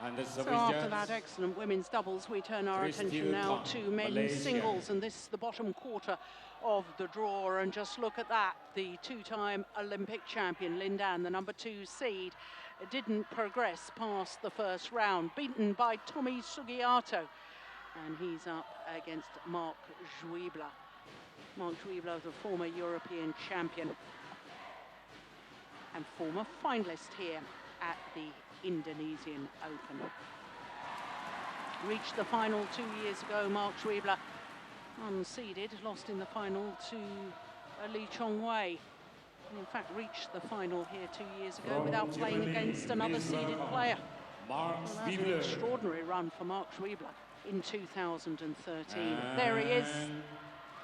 And the so after that excellent women's doubles, we turn our attention now to men's singles, and this is the bottom quarter of the draw. And just look at that, the two-time Olympic champion Lin Dan, the number 2 seed, didn't progress past the first round, beaten by Tommy Sugiarto, and he's up against Marc Zwiebler. Marc Zwiebler, the former European champion and former finalist here at the Indonesian Open. Reached the final 2 years ago, Marc Zwiebler, unseeded, lost in the final to Lee Chong-wei. In fact, reached the final here 2 years ago without playing against another seeded player. Marc An extraordinary run for Marc Zwiebler in 2013. There he is,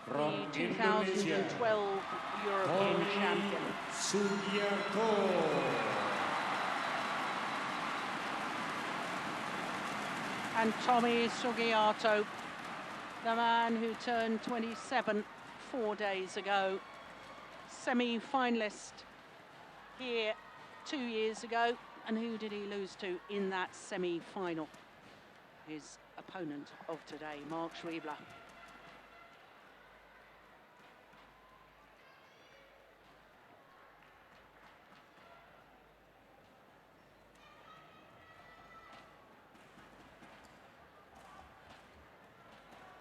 the 2012 European champion. Sugiarto. And Tommy Sugiarto, the man who turned 27 4 days ago, semi-finalist here 2 years ago. And who did he lose to in that semi-final? His opponent of today, Marc Zwiebler.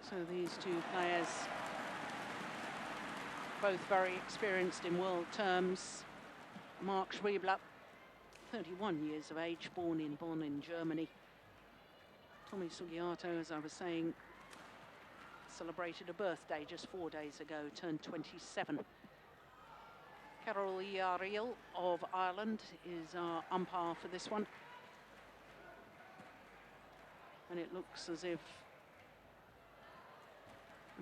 So these two players, both very experienced in world terms. Marc Zwiebler, 31 years of age, born in Bonn in Germany. Tommy Sugiarto, as I was saying, celebrated a birthday just 4 days ago, turned 27. Carol Iariel of Ireland is our umpire for this one. And it looks as if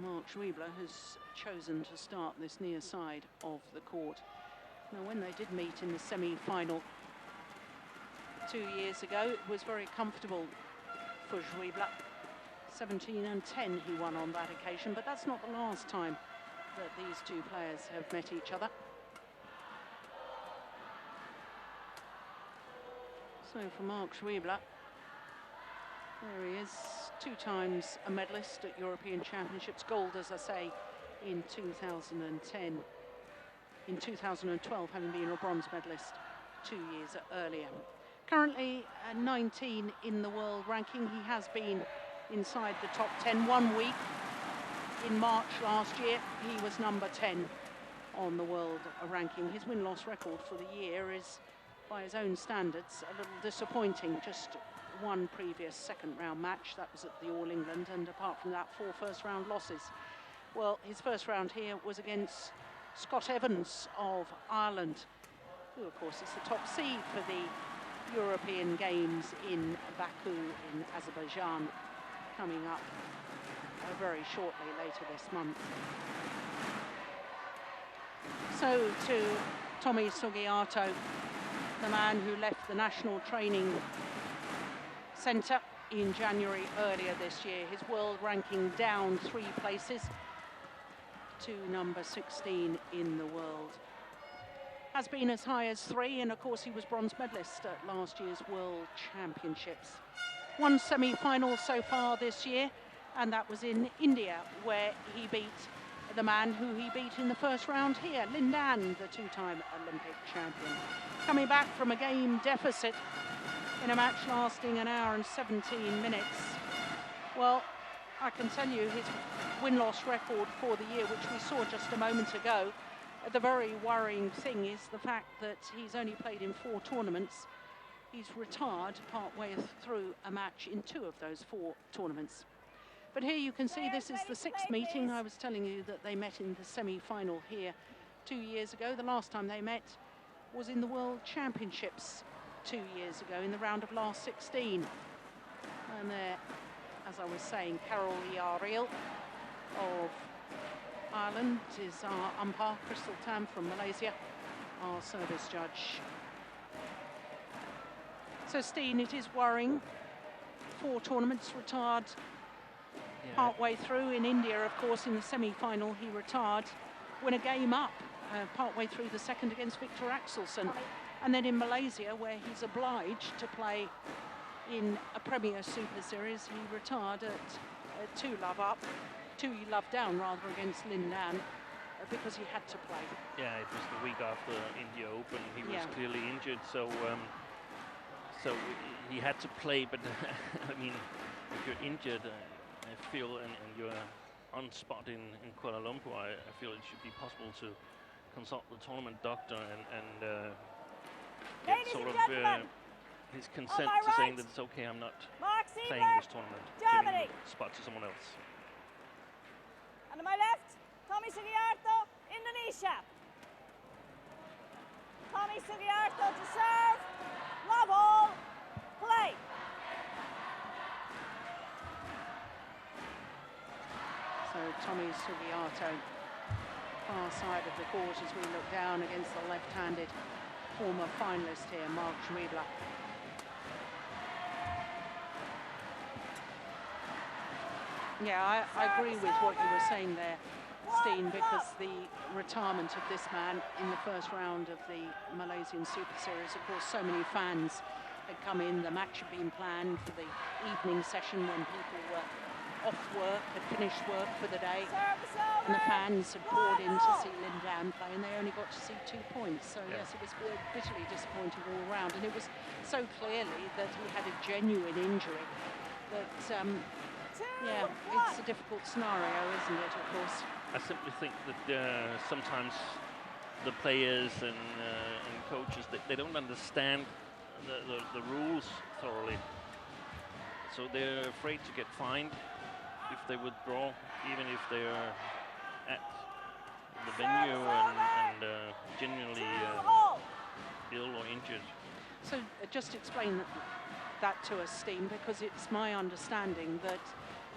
Marc Zwiebler has chosen to start this near side of the court. Now, when they did meet in the semi-final 2 years ago, it was very comfortable for Zwiebler. 17-10 he won on that occasion, but that's not the last time that these two players have met each other. So for Marc Zwiebler, there he is, 2 times a medalist at European Championships, gold, as I say, in 2010. In 2012, having been a bronze medalist 2 years earlier. Currently 19 in the world ranking. He has been inside the top 10 1 week. In March last year, he was number 10 on the world ranking. His win-loss record for the year is, by his own standards, a little disappointing. Just one previous second-round match, that was at the All England, and apart from that, 4 first-round losses. Well, his first round here was against Scott Evans of Ireland, who, of course, is the top seed for the European Games in Baku in Azerbaijan, coming up very shortly later this month. So to Tommy Sugiarto, the man who left the National Training Centre in January earlier this year, his world ranking down 3 places to number 16 in the world. Has been as high as 3, and of course he was bronze medalist at last year's World Championships. 1 semi-final so far this year, and that was in India, where he beat the man who he beat in the first round here, Lin Dan, the 2-time Olympic champion. Coming back from a game deficit in a match lasting 1 hour and 17 minutes. Well, I can tell you his win-loss record for the year, which we saw just a moment ago, the very worrying thing is the fact that he's only played in 4 tournaments. He's retired partway through a match in 2 of those 4 tournaments. But here you can see this is the 6th meeting. I was telling you that they met in the semi-final here 2 years ago. The last time they met was in the World Championships 2 years ago in the round of last 16. And there, as I was saying, Carol Iariel of Ireland is our umpire, Crystal Tam from Malaysia, our service judge. So Steen, it is worrying. 4 tournaments, retired partway through. In India, of course, in the semi-final he retired, win a game up partway through the second against Victor Axelsen. And then in Malaysia, where he's obliged to play in a Premier Super Series. He retired at 2-love up, 2-love down rather, against Lin Dan because he had to play. Yeah, it was the week after India Open. He was Yeah. clearly injured, so he had to play. But I mean, if you're injured, I feel, and you're on spot in Kuala Lumpur, I feel it should be possible to consult the tournament doctor and get Ladies sort and of gentlemen, his consent my to saying right, that it's okay, I'm not Marc playing Zwiebler, this tournament, Germany. giving the spot to someone else. And to my left, Tommy Sugiarto, Indonesia. Tommy Sugiarto to serve, love all, play. So Tommy Sugiarto, far side of the court as we look down against the left-handed former finalist here, Marc Zwiebler. Yeah, I agree with what you were saying there, Steen, because the retirement of this man in the first round of the Malaysian Super Series, of course, so many fans had come in. The match had been planned for the evening session when people were off work, had finished work for the day, and the fans had poured in to see Lin Dan play, and they only got to see 2 points. So Yeah. yes, it was bitterly disappointing all round, and it was so clearly that he had a genuine injury that yeah, it's a difficult scenario, isn't it, of course? I simply think that sometimes the players and coaches, they don't understand the rules thoroughly. So they're afraid to get fined if they withdraw, even if they're at the venue and genuinely ill or injured. So just explain that to us, Steen, because it's my understanding that,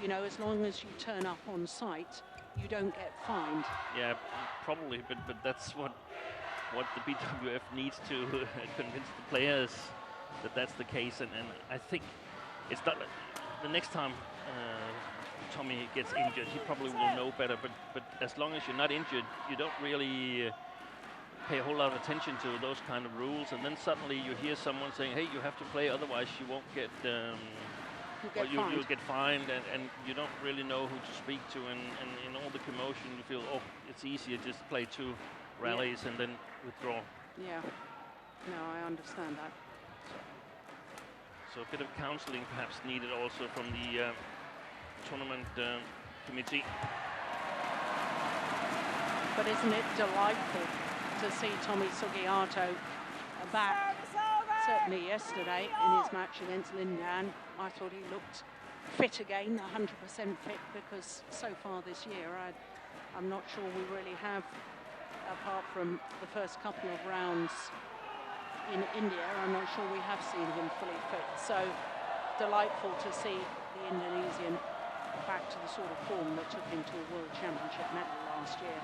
you know, as long as you turn up on site, you don't get fined. Yeah, probably, but that's what the BWF needs to convince the players that that's the case, and I think it's not the next time Tommy gets injured, he probably will know better, but as long as you're not injured, you don't really pay a whole lot of attention to those kind of rules, and then suddenly you hear someone saying, hey, you have to play, otherwise you won't get you'll get fined, and you don't really know who to speak to, and in all the commotion you feel, oh, it's easier just to play 2 rallies and then withdraw. Yeah, no, I understand that. So a bit of counseling perhaps needed also from the tournament committee. But isn't it delightful to see Tommy Sugiarto back? Certainly yesterday in his match against Lin Dan, I thought he looked fit again, 100% fit, because so far this year I'm not sure we really have, apart from the first couple of rounds in India, I'm not sure we have seen him fully fit. So delightful to see the Indonesian back to the sort of form that took him to a World Championship medal last year.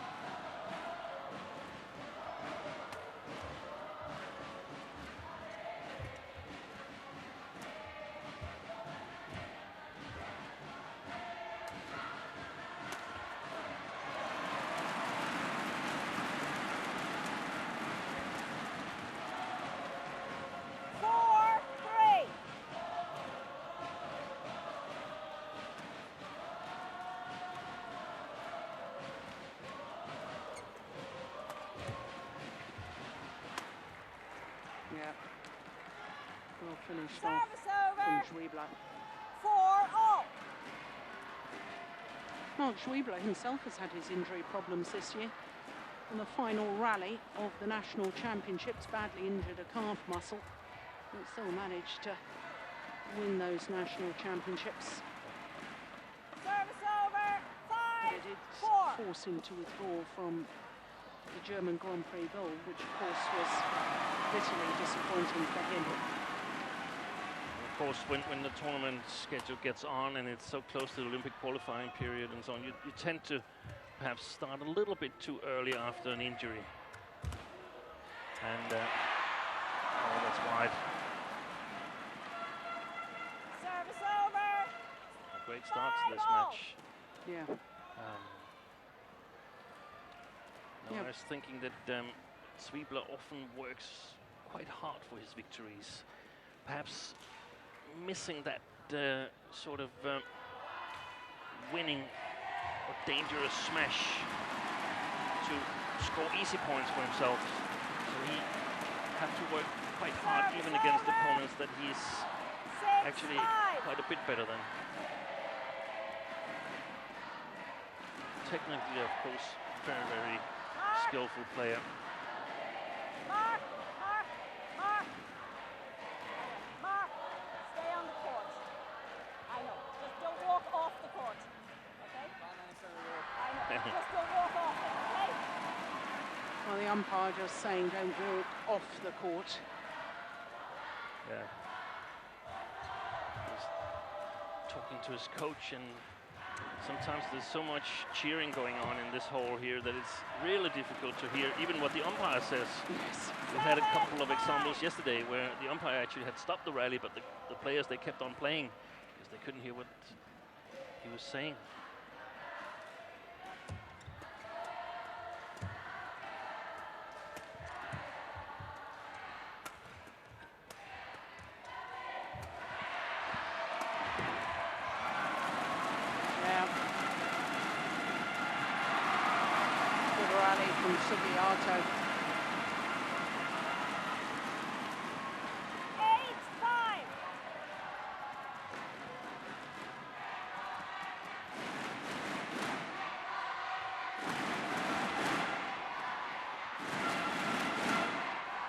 Yeah, well finished off from Zwiebler. 4-all. Marc Zwiebler himself has had his injury problems this year. In the final rally of the national championships, badly injured a calf muscle, but still managed to win those national championships. Service over. But it did 5-4. force him to withdraw from the German Grand Prix gold, which of course was bitterly disappointing for him. Of course, when the tournament schedule gets on and it's so close to the Olympic qualifying period and so on, you tend to perhaps start a little bit too early after an injury. And oh, that's wide. Service over. A great start to this match. Yeah. No, Yeah. I was thinking that Zwiebler often works quite hard for his victories. Perhaps missing that sort of winning or dangerous smash to score easy points for himself. So he have to work quite hard even against opponents that he's actually quite a bit better than. Technically, of course, very, very skillful player. Marc, stay on the court. I know, just don't walk off the court, okay? I know, just don't walk off it, okay? Well, the umpire just saying don't walk off the court. Yeah. He's talking to his coach, and sometimes there's so much cheering going on in this hall here that it's really difficult to hear even what the umpire says. Yes. We had a couple of examples yesterday where the umpire actually had stopped the rally, but the players, they kept on playing because they couldn't hear what he was saying. From Sugiarto. 8-5.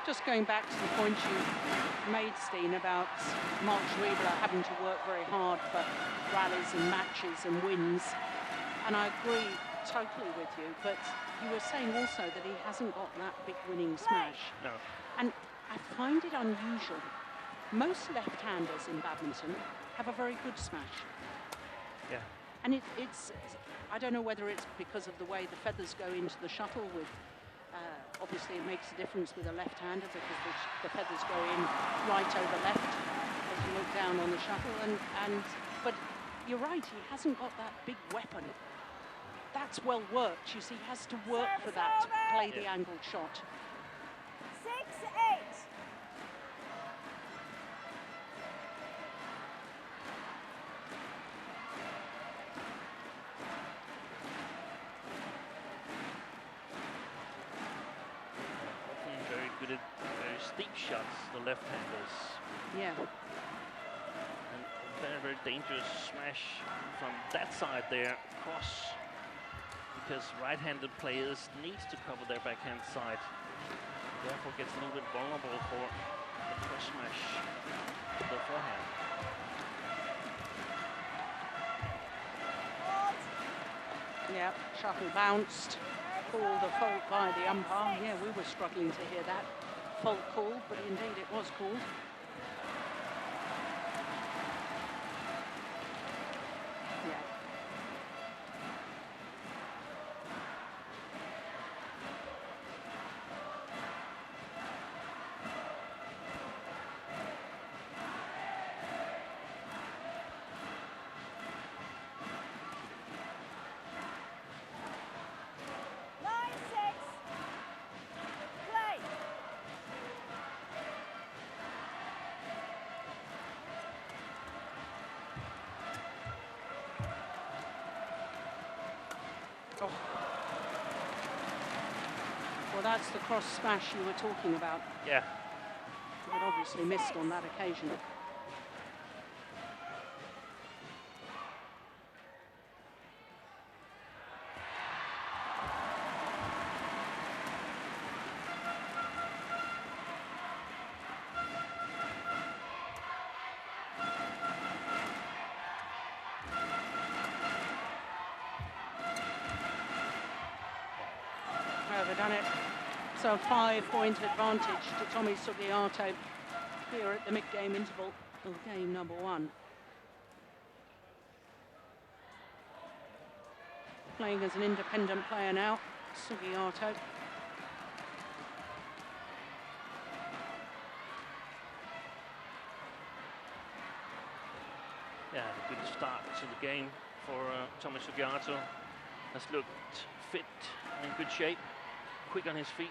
Just going back to the point you made, Steen, about Marc Zwiebler having to work very hard for rallies and matches and wins, and I agree totally with you, but you were saying also that he hasn't got that big winning smash. No. And I find it unusual. Most left-handers in badminton have a very good smash. Yeah. And it's, I don't know whether it's because of the way the feathers go into the shuttle with, obviously it makes a difference with a left-hander because the feathers go in right over left as you look down on the shuttle. But you're right, he hasn't got that big weapon. That's well worked. You see, he has to work for that to play the angled shot. 6-8. Often very good at very steep shots, the left-handers. Yeah. And a very, very dangerous smash from that side there, across. Because right-handed players need to cover their backhand side, therefore gets a little bit vulnerable for the cross smash to the forehand. Yeah, shuttle bounced, called a fault by the umpire. Yeah, we were struggling to hear that fault call, but indeed it was called. Oh. Well, that's the cross smash you were talking about. Yeah. It obviously missed on that occasion. Overdone it. So 5-point advantage to Tommy Sugiarto here at the mid-game interval of game number 1. Playing as an independent player now, Sugiarto. Yeah, a good start to the game for Tommy Sugiarto. Has looked fit and in good shape, quick on his feet.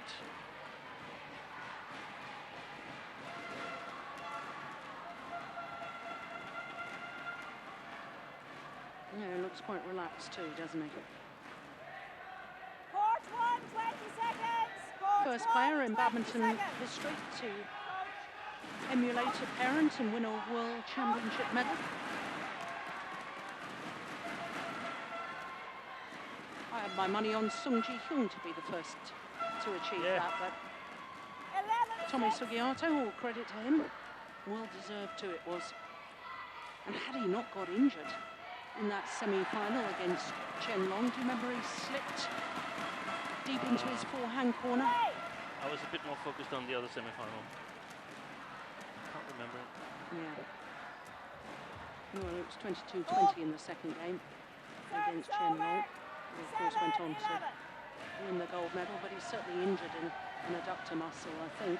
Yeah, he looks quite relaxed too, doesn't he? Court 1, 20 seconds. Court First 1, player in 20 badminton seconds. history to emulate a parent and win a World Championship medal. I had my money on Sung Ji-hyun to be the first to achieve that, but 11 Tommy six. Sugiarto, all credit to him. Well deserved too it was. And had he not got injured in that semi-final against Chen Long, do you remember he slipped deep into his forehand corner? Play. I was a bit more focused on the other semi-final. Can't remember it. Yeah. Well, it was 22-20 in the second game against Chen Long. He of course went on to win the gold medal, but he's certainly injured in an adductor muscle, I think.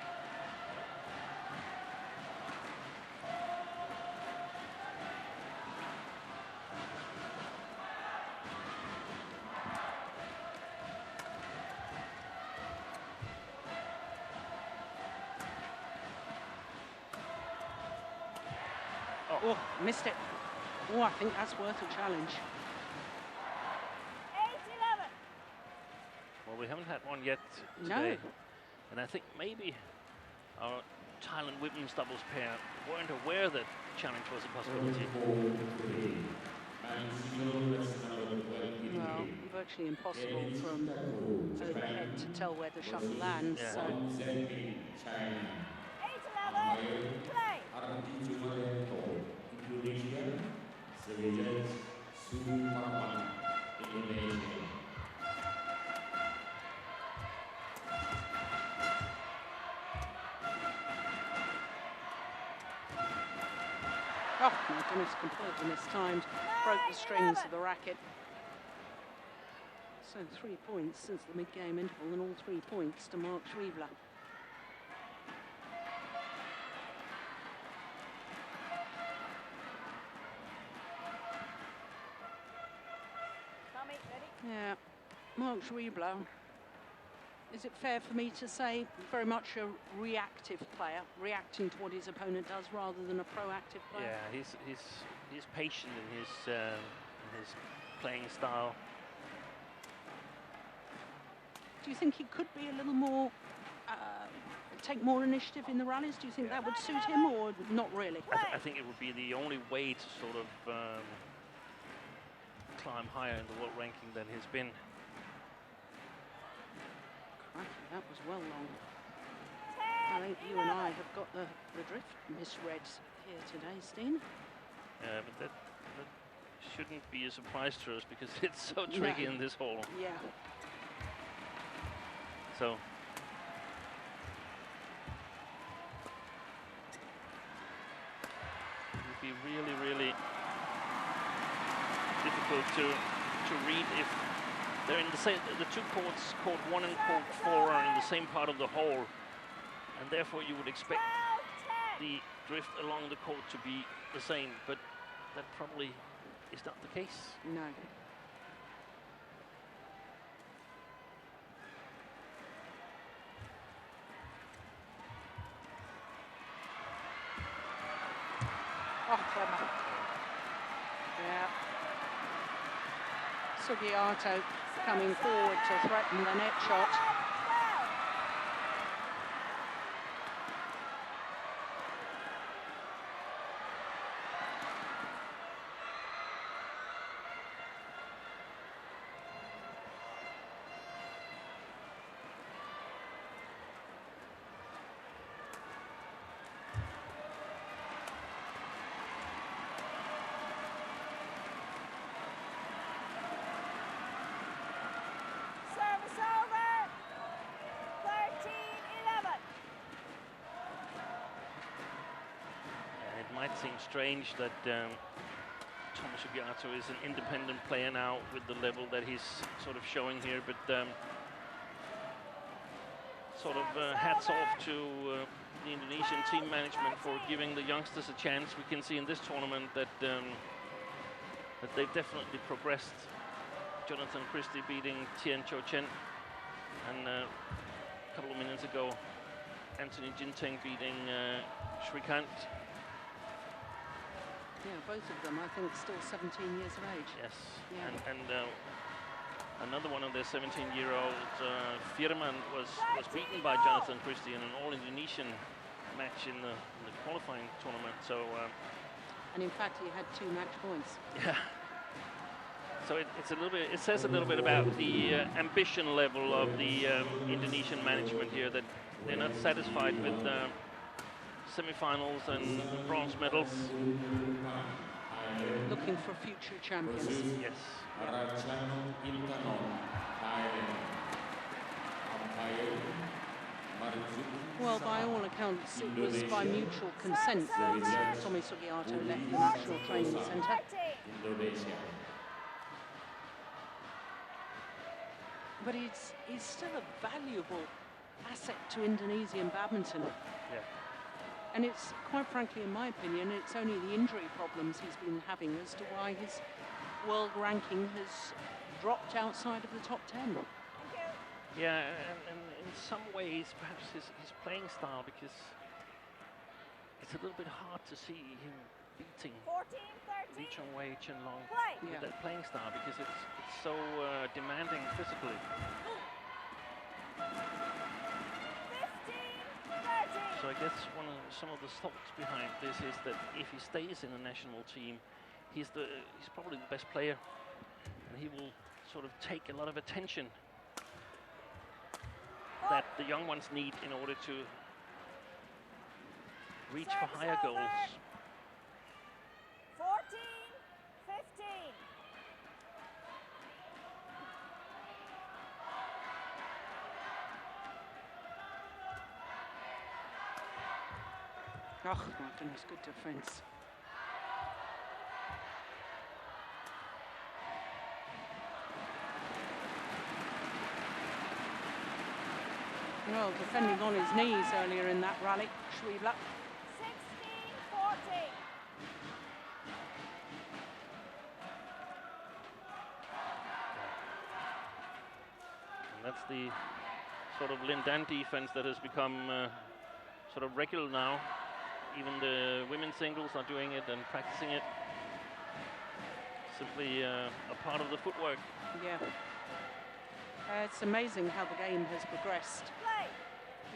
Oh, missed it. Oh, I think that's worth a challenge. 8-11. Well, we haven't had one yet No. today. And I think maybe our Thailand women's doubles pair weren't aware that challenge was a possibility. Well, virtually impossible from overhead to tell where the shuttle lands. Yeah. So 8-11. Play. Indonesia, Zwiebler, Indonesia. oh my goodness, completely mistimed. Broke the strings of the racket. So 3 points since the mid-game interval, and all 3 points to Marc Zwiebler. Tommy, ready? Yeah, Marc Zwiebler. Is it fair for me to say very much a reactive player, reacting to what his opponent does rather than a proactive player? Yeah, he's patient in his playing style. Do you think he could be a little more, take more initiative in the rallies? Do you think that would suit him, or not really? I think it would be the only way to sort of climb higher in the world ranking than he's been. Crikey, that was well long. 10, I think you and I have got the drift misread here today, Steen. Yeah, but that shouldn't be a surprise to us because it's so tricky No. in this hole. Yeah. So it would be really, really difficult to read if they're in the same. The two courts, court 1 and court 4, are in the same part of the hole, and therefore you would expect 12, 10. the drift along the court to be the same, but that probably is not the case. No. Oh, clever. Yeah. Sugiarto coming forward to threaten the net shot. 12. Service over. 13-11. And it might seem strange that Thomas Sugiarto is an independent player now with the level that he's sort of showing here, but sort of hats off to the Indonesian team management for giving the youngsters a chance. We can see in this tournament that that they've definitely progressed. Jonathan Christie beating Tien Cho Chen, and a couple of minutes ago Anthony Jinteng beating Shrikant. Yeah, both of them, I think, still 17 years of age. Yes, Yeah. and another one of their 17-year-old, Firman, was beaten by Jonathan Christie in an all-Indonesian match in the qualifying tournament. So, and in fact, he had 2 match points. yeah. So it's a little bit. It says a little bit about the ambition level of the Indonesian management here, that they're not satisfied with semi-finals and bronze medals. Looking for future champions. Yes. Well, by all accounts, it was by mutual consent that Tommy Sugiarto left the National Training Centre. Indonesia. But he's still a valuable asset to Indonesian badminton. Yeah. And it's, quite frankly, in my opinion, it's only the injury problems he's been having as to why his world ranking has dropped outside of the top 10. Yeah, and in some ways, perhaps his playing style, because it's a little bit hard to see him beating Lee Chong-wei, Chen Long with that playing style, because it's so demanding physically. 15-13. So I guess some of the thoughts behind this is that if he stays in the national team, he's probably the best player, and he will sort of take a lot of attention that the young ones need in order to reach for higher goals. 14-15. Oh, my goodness, good defence. Well, defending on his knees earlier in that rally, Zwiebler. 16-14. And that's the sort of Lin Dan defense that has become sort of regular now. Even the women's singles are doing it and practicing it. Simply a part of the footwork. Yeah. It's amazing how the game has progressed.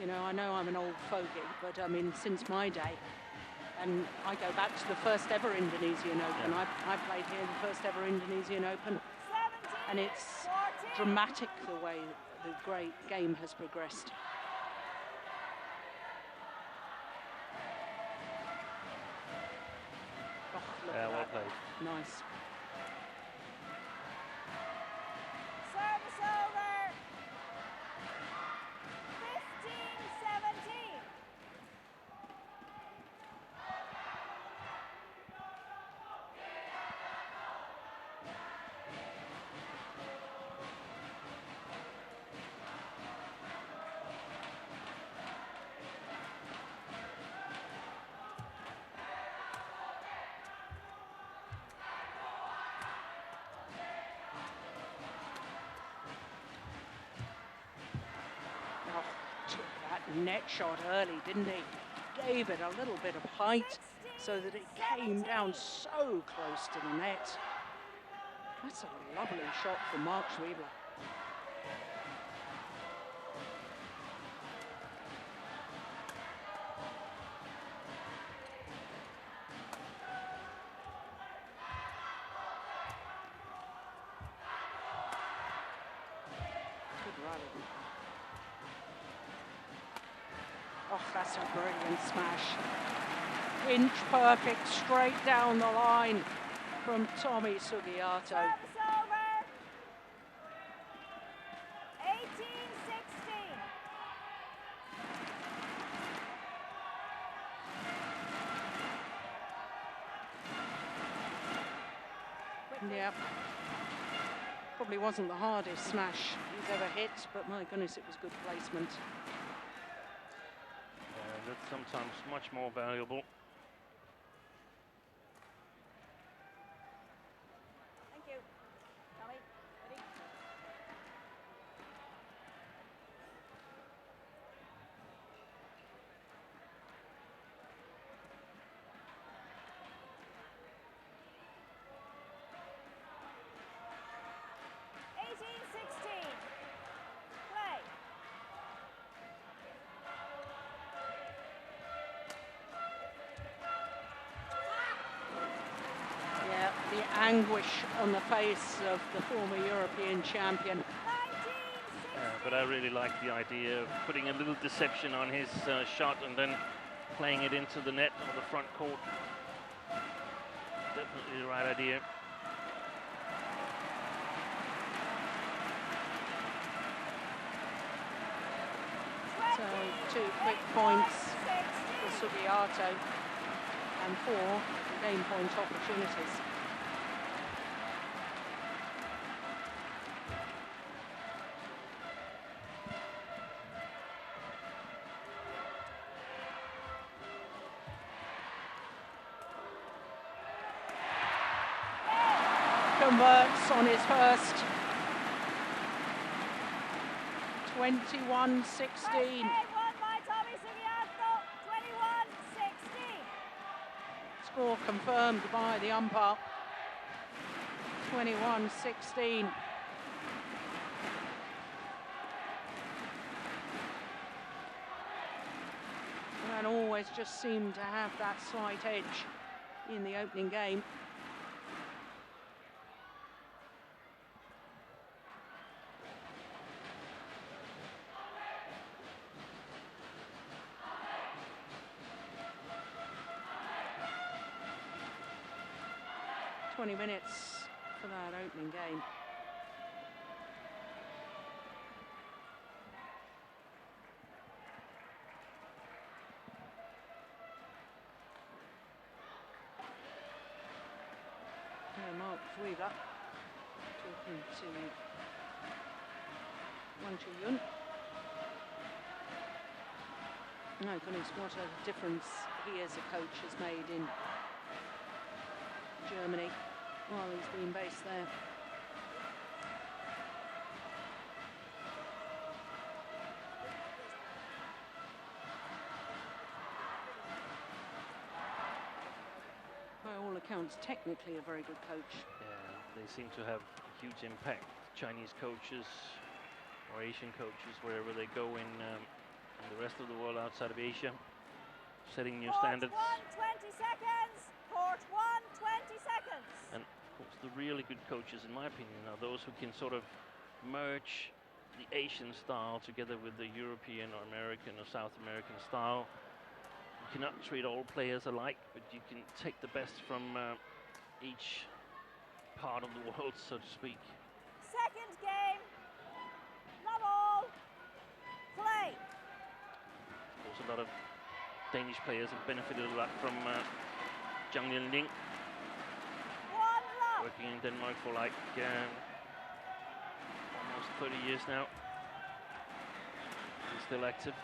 You know I'm an old fogey, but I mean, since my day, and I go back to the first ever Indonesian Open. Yeah. I played here the first ever Indonesian Open, and it's 17-14. dramatic the way the great game has progressed. Oh, look Yeah, at well that. played. Nice. Service over. 15-17. Oh, took that net shot early, didn't he? Gave it a little bit of height so that it came down so close to the net. That's a lovely shot from Marc Zwiebler. Good rally. Oh, that's a brilliant smash. Inch perfect, straight down the line from Tommy Sugiarto. Service over. 18-16. Yep. Probably wasn't the hardest smash he's ever hit, but my goodness, it was good placement. That's sometimes much more valuable. Thank you. Tommy, ready? anguish on the face of the former European champion. But I really like the idea of putting a little deception on his shot and then playing it into the net or the front court. Definitely the right idea. So 2 quick points for Sugiarto and 4 game point opportunities. Converts on his first. 21-16. Won by Tommy Sugiarto, 21-16. Score confirmed by the umpire. 21-16. And always just seemed to have that slight edge in the opening game. Minutes for that opening game. Marc Zwiebler talking to Yun. Oh goodness, what a difference he as a coach has made in Germany while he's been based there. By all accounts, technically a very good coach. Yeah, they seem to have a huge impact. Chinese coaches or Asian coaches, wherever they go in the rest of the world outside of Asia, setting new standards. Court 1, 20 seconds. Court 1, 20 seconds. And of course, the really good coaches, in my opinion, are those who can sort of merge the Asian style together with the European or American or South American style. You cannot treat all players alike, but you can take the best from each part of the world, so to speak. Second game. Love all. Play. Of course, a lot of Danish players have benefited a lot from Zhang Lianling, working in Denmark for like almost 30 years now. He's still active.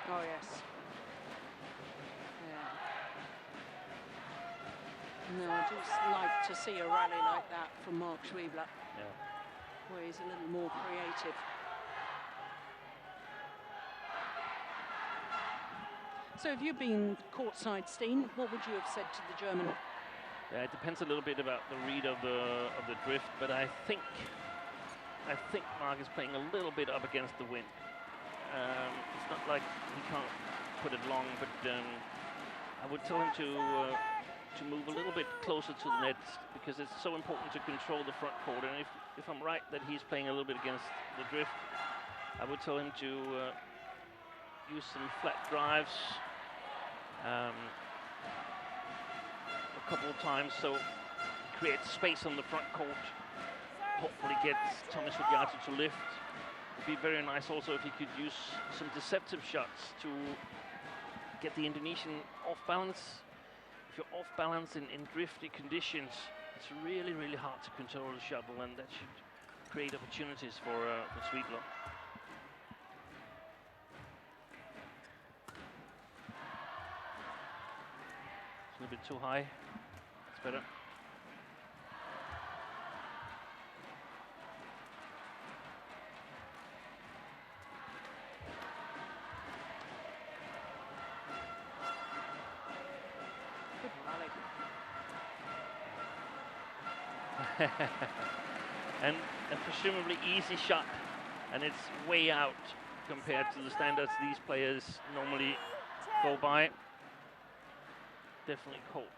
Oh yes. Yeah. No, I just like to see a rally like that from Marc Zwiebler. Yeah. Where he's a little more creative. So if you've been courtside, Steen, what would you have said to the German? Yeah, it depends a little bit about the read of the drift, but I think Marc is playing a little bit up against the wind. It's not like he can't put it long, but I would tell him to move a little bit closer to the net, because it's so important to control the front court. And if I'm right that he's playing a little bit against the drift, I would tell him to use some flat drives a couple of times, so create space on the front court. Hopefully get Thomas Sugiarto to lift. It'd be very nice also if he could use some deceptive shots to get the Indonesian off balance. If you're off balance in drifty conditions, it's really, really hard to control the shuttle, and that should create opportunities for Zwiebler. It's a little bit too high. It's better. and presumably easy shot and it's way out compared to the standards these players normally go by. Definitely caught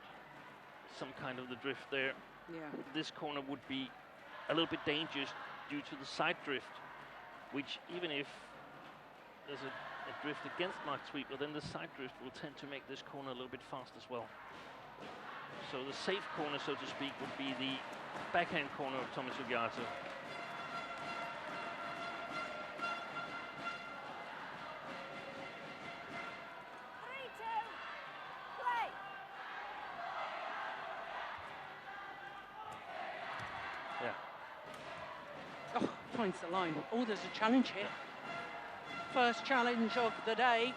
some kind of the drift there. Yeah. This corner would be a little bit dangerous due to the side drift, which even if there's a drift against Marc Zwiebler, then the side drift will tend to make this corner a little bit fast as well. So the safe corner, so to speak, would be the backhand corner of Tommy Sugiarto. Oh, finds the line. Oh, there's a challenge here. First challenge of the day.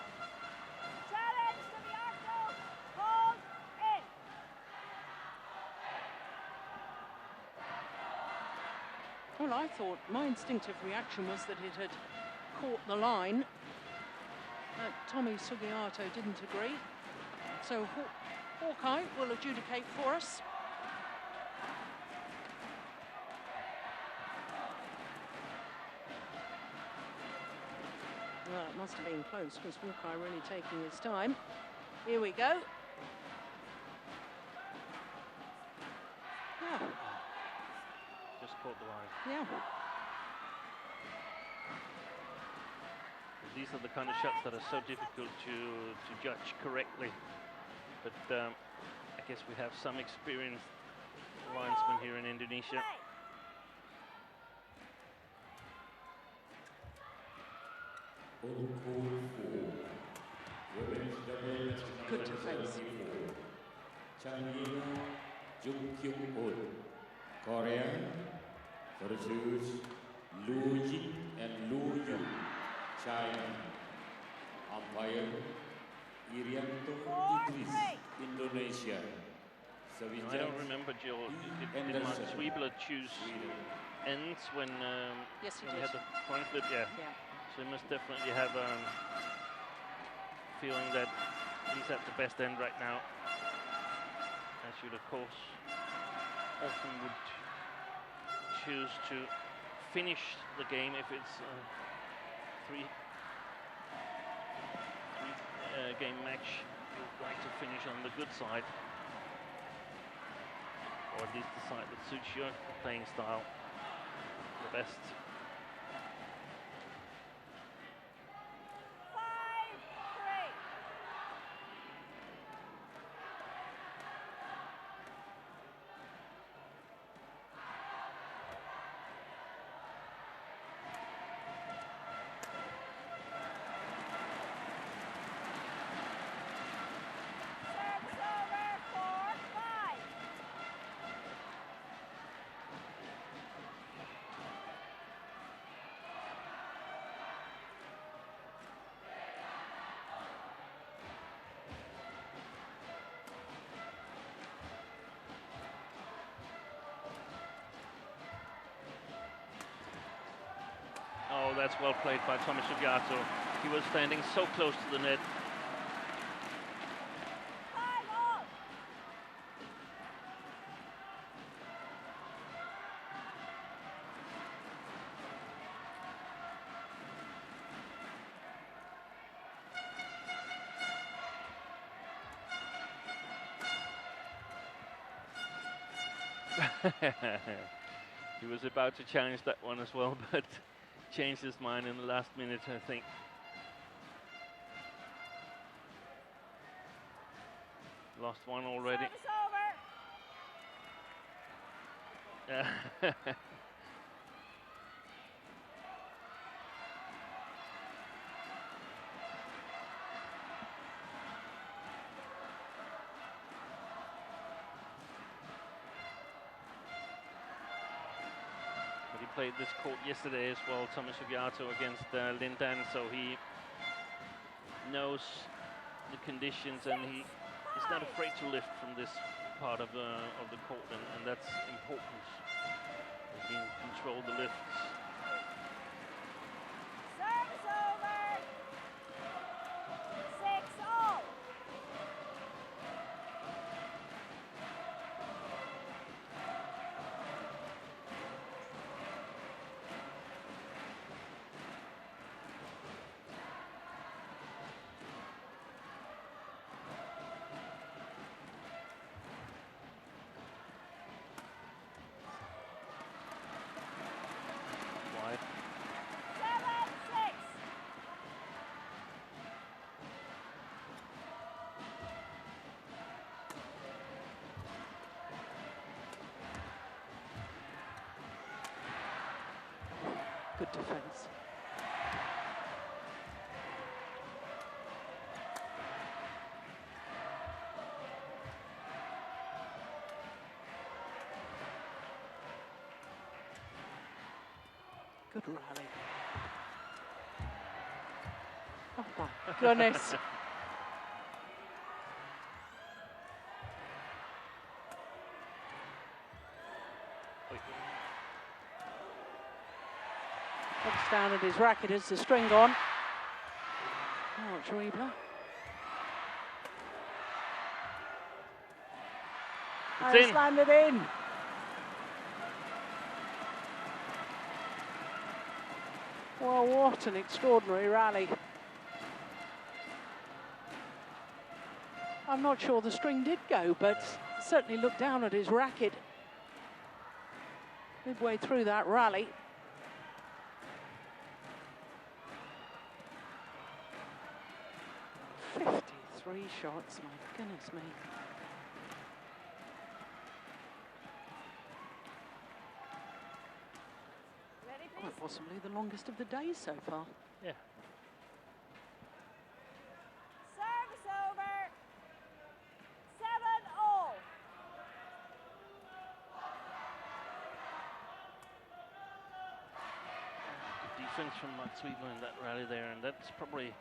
Challenge, Sugiarto. Hold in. Well, I thought my instinctive reaction was that it had caught the line. Tommy Sugiarto didn't agree. So Hawkeye will adjudicate for us. Well, it must have been close because Hawkeye really taking his time. Here we go. Yeah. Just caught the line. Yeah. These are the kind of shots that are so difficult to judge correctly. But I guess we have some experienced linesmen here in Indonesia. Good defense. Korea versus Lu Ying and Lu Yu, China. Umpire Irianto Idris, Indonesia. I don't remember, Jill. Did Marc Zwiebler choose ends when Yes, he when we did. had the coin flip? Yeah. Yeah. So he must definitely have feeling that he's at the best end right now. As you'd of course often would choose to finish the game if it's a three game match. You'd like to finish on the good side, or at least the side that suits your playing style the best. 5-3. Service over. 4-5. Oh, that's well played by Tommy Sugiarto. He was standing so close to the net. 5-all. He was about to challenge that one as well, but changed his mind in the last minute, I think. Lost one already. Service over. But he played this court yesterday as well, Tommy Sugiarto against Lindan, so he knows the conditions and he's not afraid to lift from this part of the court, and that's important. He can control the lifts. Service over. 6-all. Good defence. Good rally. Oh my goodness. Looks down at his racket as the string gone. Oh, Zwiebler. And it's landed in. Well, what an extraordinary rally. I'm not sure the string did go, but certainly looked down at his racket midway through that rally. Three shots, my goodness me. Ready, please? Quite possibly the longest of the day so far. Yeah. Service over. 7-all. Good defense from Marc Zwiebler in that rally there, and that's probably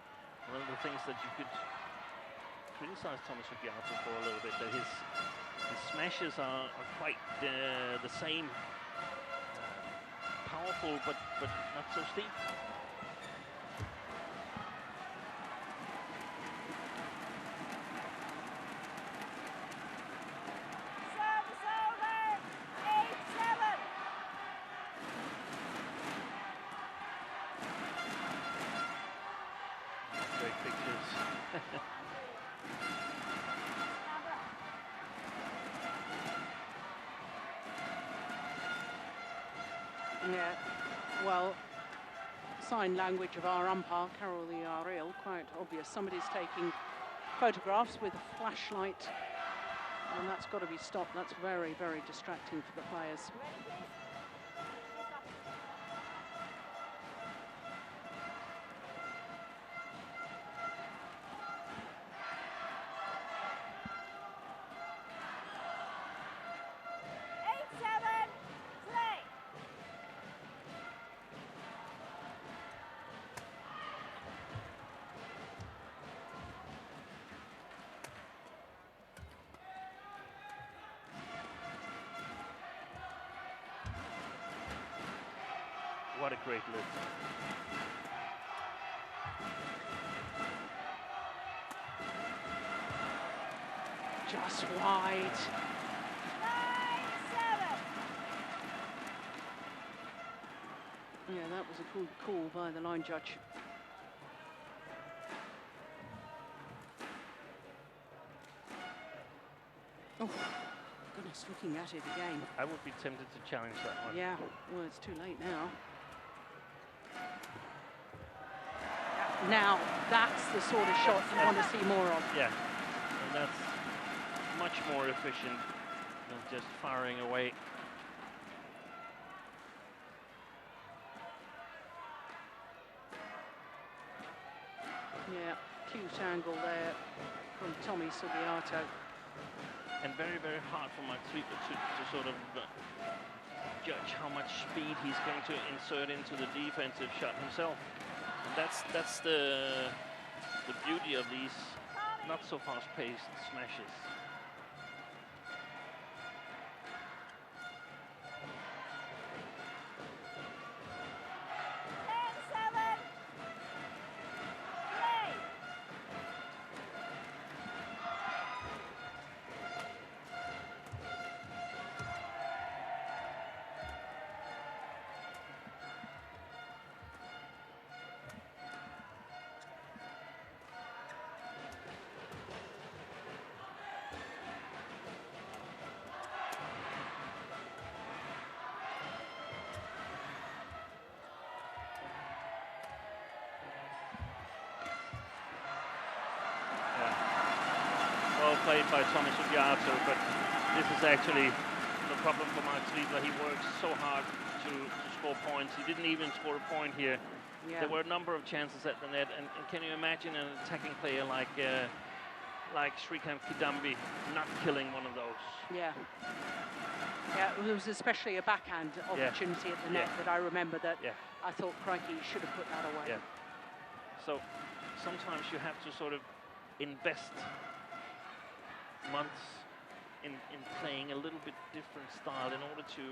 one of the things that you could criticize Thomas Sugiarto for a little bit, that his smashes are quite the same, powerful but not so steep. Service over. 8-7. Great pictures. Yeah, well, sign language of our umpire, Carol the Ariel, quite obvious. Somebody's taking photographs with a flashlight, and that's got to be stopped. That's very, very distracting for the players. Ready, please? Stop. Play. What a great lift. Just wide. 9-7. Yeah, that was a good call by the line judge. Oh, goodness, looking at it again. I would be tempted to challenge that one. Yeah, well, it's too late now. Now, that's the sort of shot you want to see more of. Yeah, and that's much more efficient than just firing away. Yeah, cute angle there from Tommy Sugiarto. And very, very hard for Marc Zwiebler to sort of judge how much speed he's going to insert into the defensive shot himself. And that's the beauty of these not so fast-paced smashes. Well played by Thomas Sugiarto, but this is actually the problem for Marc Zwiebler. He works so hard to score points. He didn't even score a point here. Yeah. There were a number of chances at the net, and can you imagine an attacking player like Srikanth Kidambi not killing one of those? Yeah. Yeah, it was especially a backhand opportunity at the net that I remember that I thought, crikey, he should have put that away. Yeah. So sometimes you have to sort of invest months in playing a little bit different style in order to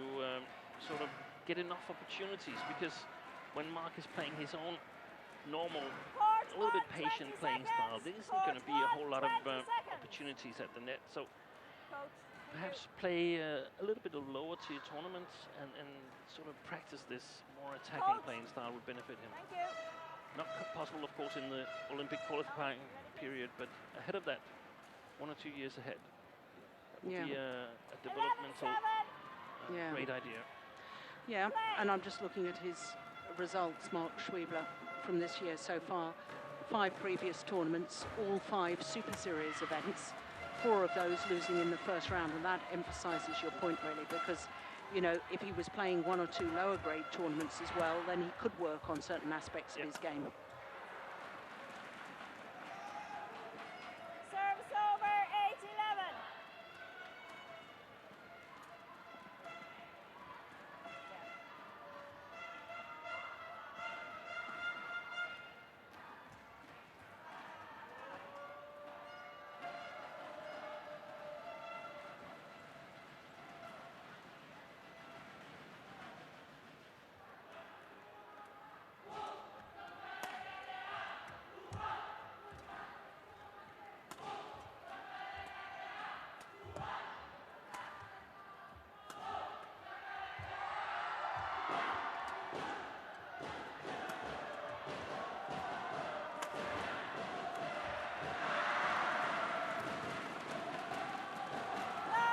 sort of get enough opportunities, because when Marc is playing his own normal, a little bit patient playing style, there isn't going to be a whole lot of opportunities at the net. So perhaps play a little bit of lower tier tournaments and sort of practice this more attacking playing style would benefit him. Not possible, of course, in the Olympic qualifying period, but ahead of that, 1 or 2 years ahead, that would be a developmental great idea. Yeah, and I'm just looking at his results, Marc Zwiebler, from this year so far. 5 previous tournaments, all 5 Super Series events, 4 of those losing in the first round, and that emphasises your point really, because you know, if he was playing 1 or 2 lower grade tournaments as well, then he could work on certain aspects of his game. Service over, 8-11.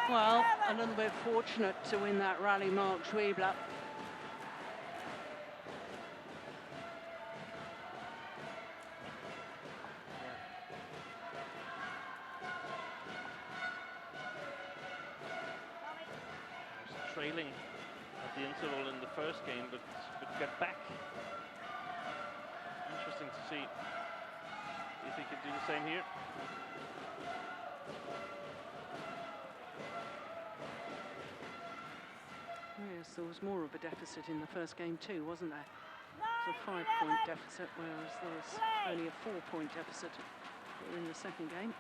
Well, a little bit fortunate to win that rally, Marc Zwiebler. Trailing at the interval in the first game, but got back. Interesting to see if he could do the same here. Yes, there was more of a deficit in the first game too, wasn't there? It was a 5-point deficit, whereas there was only a 4-point deficit in the second game.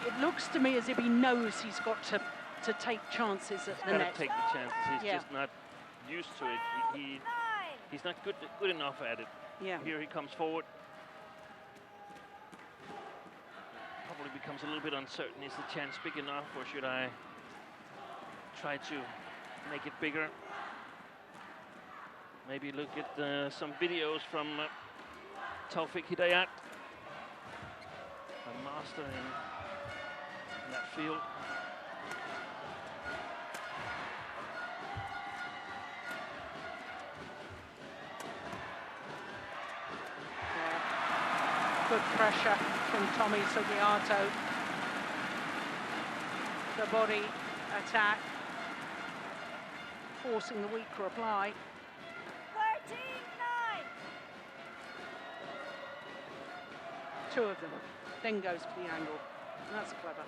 It looks to me as if he knows he's got to take chances at the net. He's got to take the chances. He's just not used to it. He's not good enough at it. Yeah. Here he comes forward. Probably becomes a little bit uncertain. Is the chance big enough, or should I try to make it bigger? Maybe look at some videos from Taufik Hidayat, a master in that field. Good pressure from Tommy Sugiarto. The body attack, forcing the weak reply. 13-9. 2 of them, then goes for the angle. That's clever.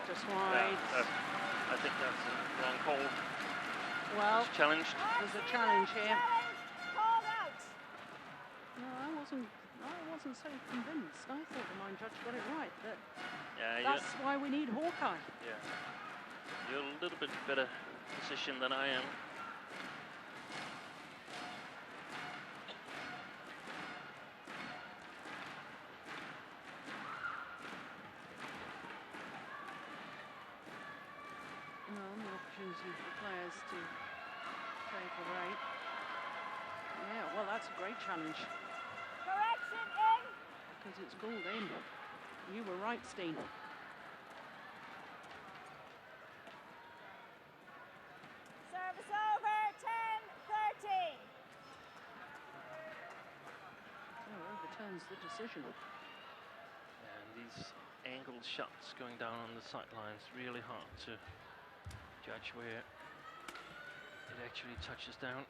Just wide. I think that's a wrong call. Well, it's challenged. There's a challenge here. Called out. No, I wasn't so convinced. I thought the mind judge got it right. Yeah, that's why we need Hawkeye. Yeah, you're a little bit better position than I am. The opportunity for players to take a break. Yeah, well, that's a great challenge. Correction in. Because it's called in. You were right, Steen. Service over, 10-13. So overturns the decision. And these angled shots going down on the sidelines, really hard to judge where it actually touches down.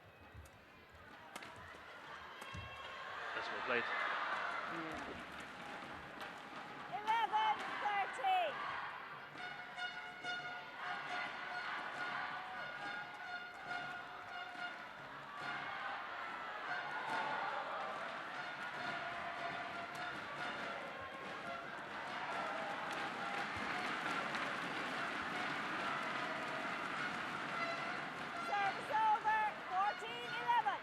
That's well played. Yeah. 11-13. Service over, 14-11.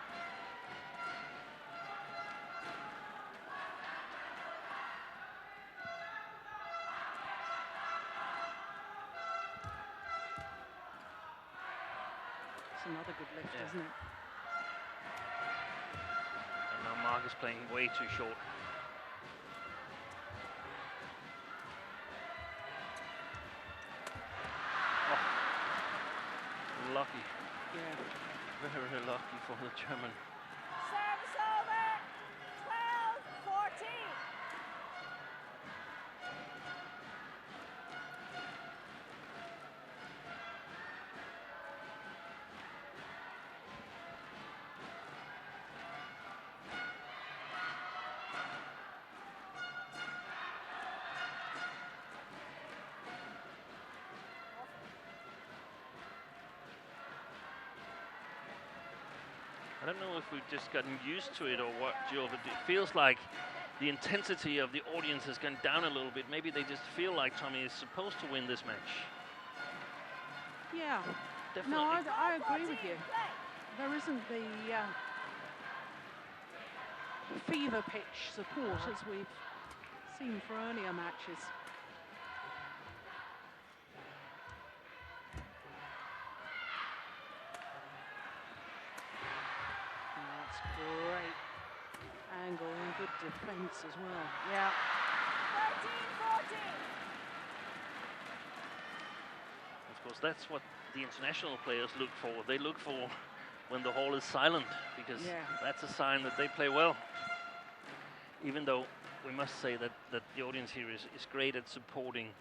It's another good lift, Yeah. isn't it? And now Marc is playing way too short. Oh, lucky, Yeah. very lucky for the German. Service over, 12-14. I don't know if we've just gotten used to it or what, Jill, but it feels like the intensity of the audience has gone down a little bit. Maybe they just feel like Tommy is supposed to win this match. Yeah. Definitely. No, I agree with 14, you. play. There isn't the fever pitch support as we've seen for earlier matches. That's great angle and good defence as well. Yeah. 13-14. I suppose that's what the international players look for. They look for when the hall is silent, because Yeah. that's a sign that they play well. Even though we must say that the audience here is great at supporting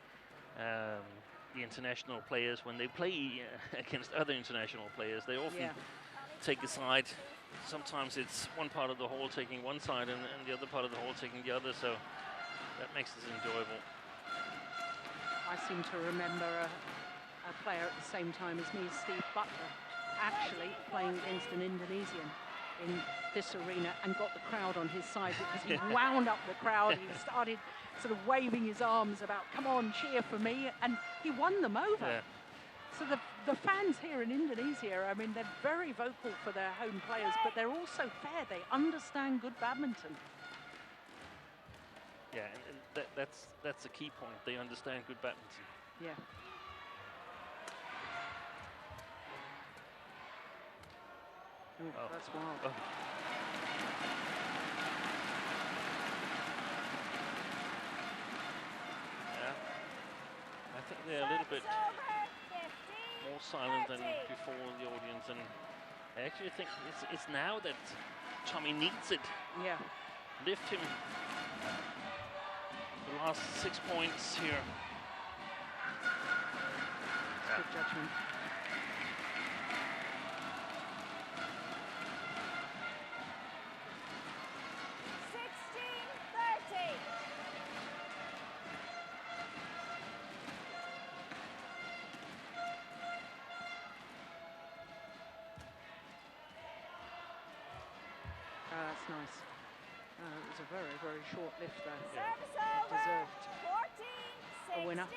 the international players when they play against other international players. They often Yeah. take a side. Sometimes it's one part of the hall taking one side and the other part of the hall taking the other, so that makes this enjoyable. I seem to remember a player at the same time as me, Steve Butler, actually playing against an Indonesian in this arena and got the crowd on his side because he wound up the crowd. He started sort of waving his arms about, come on, cheer for me, and he won them over. Yeah. So the fans here in Indonesia, I mean, they're very vocal for their home players, but they're also fair. They understand good badminton. Yeah, and that's a key point. They understand good badminton. Yeah. Ooh, Oh. that's wild. Oh. Yeah, I think they're a little bit Service over, 15. more silent than 30. before the audience, and I actually think it's now that Tommy needs it. Yeah. Lift him the last 6 points here. Good judgment. That's nice. It was a very, very short lift there. Service over, Deserved 14-16. a winner.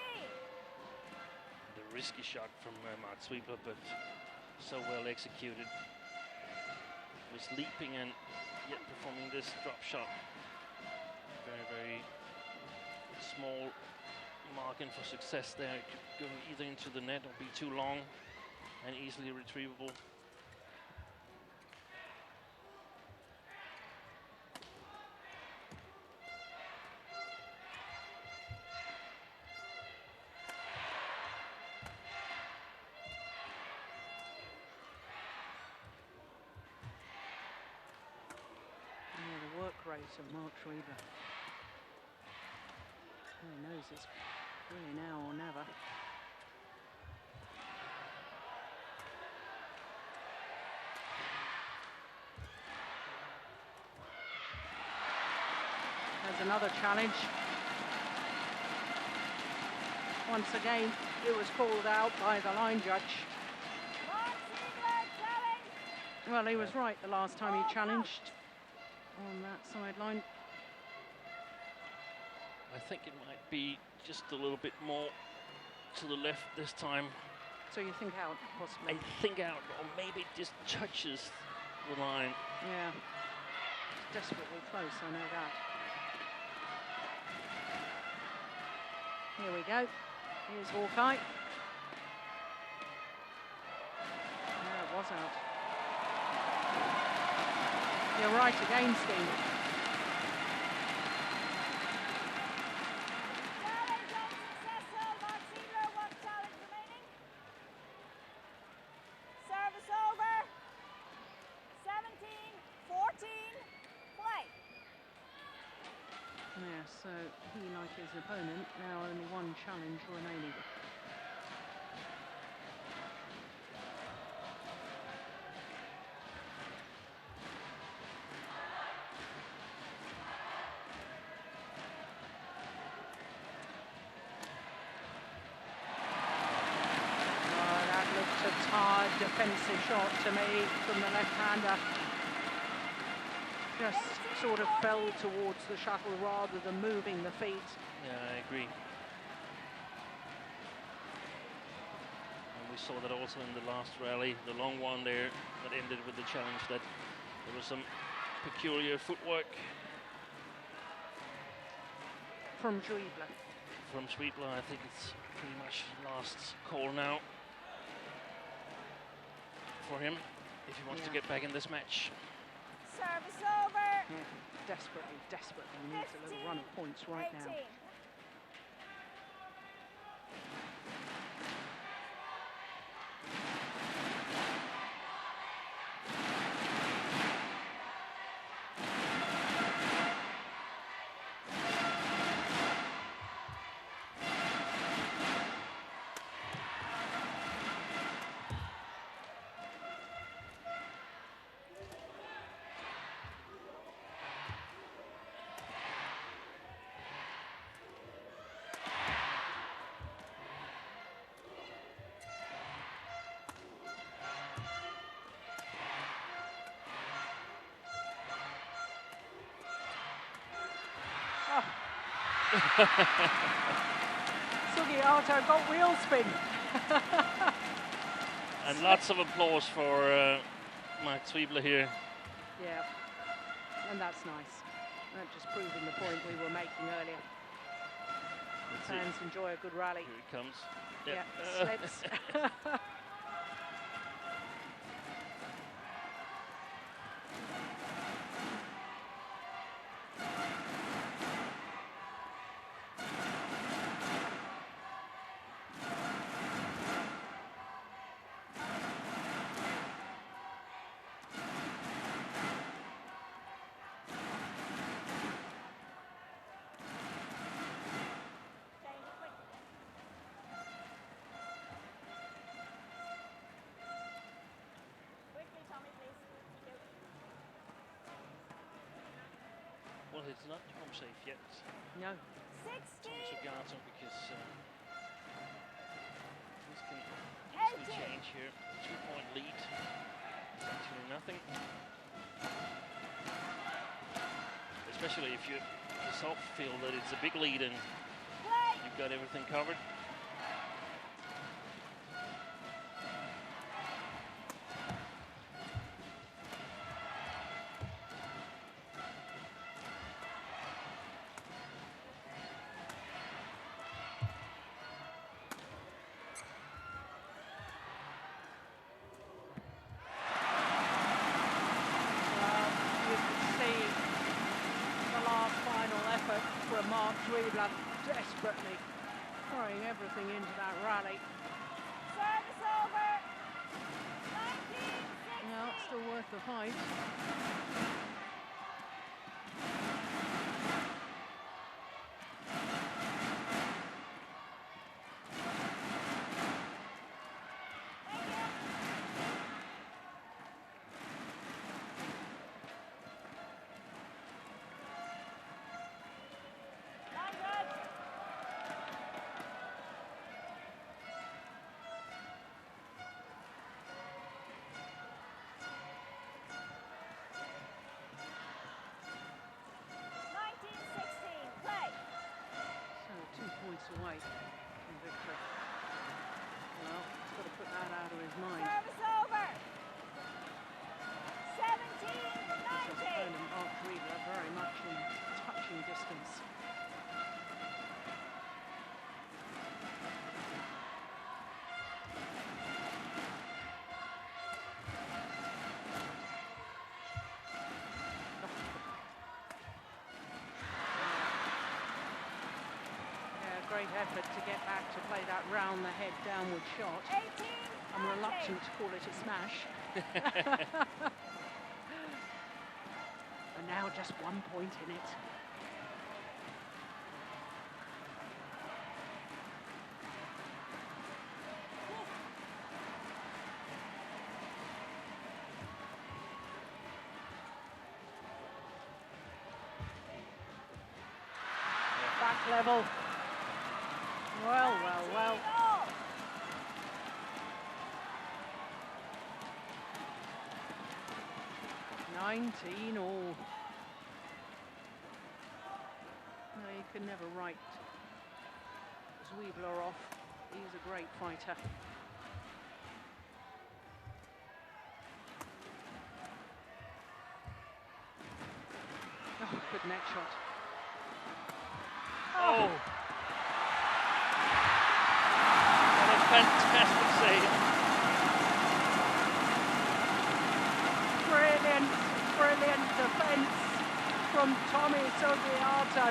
The risky shot from Marc Zwiebler, but so well executed. Was leaping and yet performing this drop shot. Very, very small margin for success there. It could go either into the net or be too long and easily retrievable. The work rate of Marc Zwiebler. He knows it's really now or never. There's another challenge. Once again, it was called out by the line judge. Well, he was right the last time he challenged on that sideline. I think it might be just a little bit more to the left this time. So you think out, possibly? I think out, or maybe it just touches the line. Yeah, desperately close, I know that. Here we go. Here's Hawkeye. Yeah, it was out. You're right again, Steve. Challenge unsuccessful. Marc Zwiebler, one challenge remaining. Service over. 17-14. Play. Yeah, so he, like his opponent, now only one challenge remaining. Oh, that looked a tired defensive shot to me from the left-hander. Just sort of fell towards the shuttle rather than moving the feet. Yeah, I agree. And we saw that also in the last rally, the long one there that ended with the challenge, that there was some peculiar footwork From Zwiebler. from Zwiebler. I think it's pretty much last call now for him if he wants to get back in this match. Service over. Desperately needs a little run of points right now. 18. Sugiarto got wheel spin. And lots of applause for Marc Zwiebler here. Yeah, and that's nice. That just proving the point we were making earlier. Fans enjoy a good rally. Here it comes. Yeah, slips. Quickly, Tommy, please. Thank you. Well, it's not home safe yet. No. 16. Sugiarto, because this can easily change here. 2-point lead. It's actually nothing. Especially if you yourself feel that it's a big lead and you've got everything covered. Zwiebler desperately throwing everything into that rally. Service over. 19-16. No, it's still worth the fight. Away from victory. Well, he's got to put that out of his mind. Service over. 17-19. His opponent, Marc Zwiebler, very much in touching distance. Great effort to get back to play that round the head downward shot. 18, I'm reluctant to call it a smash. And now just 1 point in it. Back level. Well, well, well. 19 all. No, you can never write Zwiebler off. He's a great fighter. Oh, good neck shot. Oh! What a fantastic save. Brilliant, brilliant defence from Tommy Sugiarto.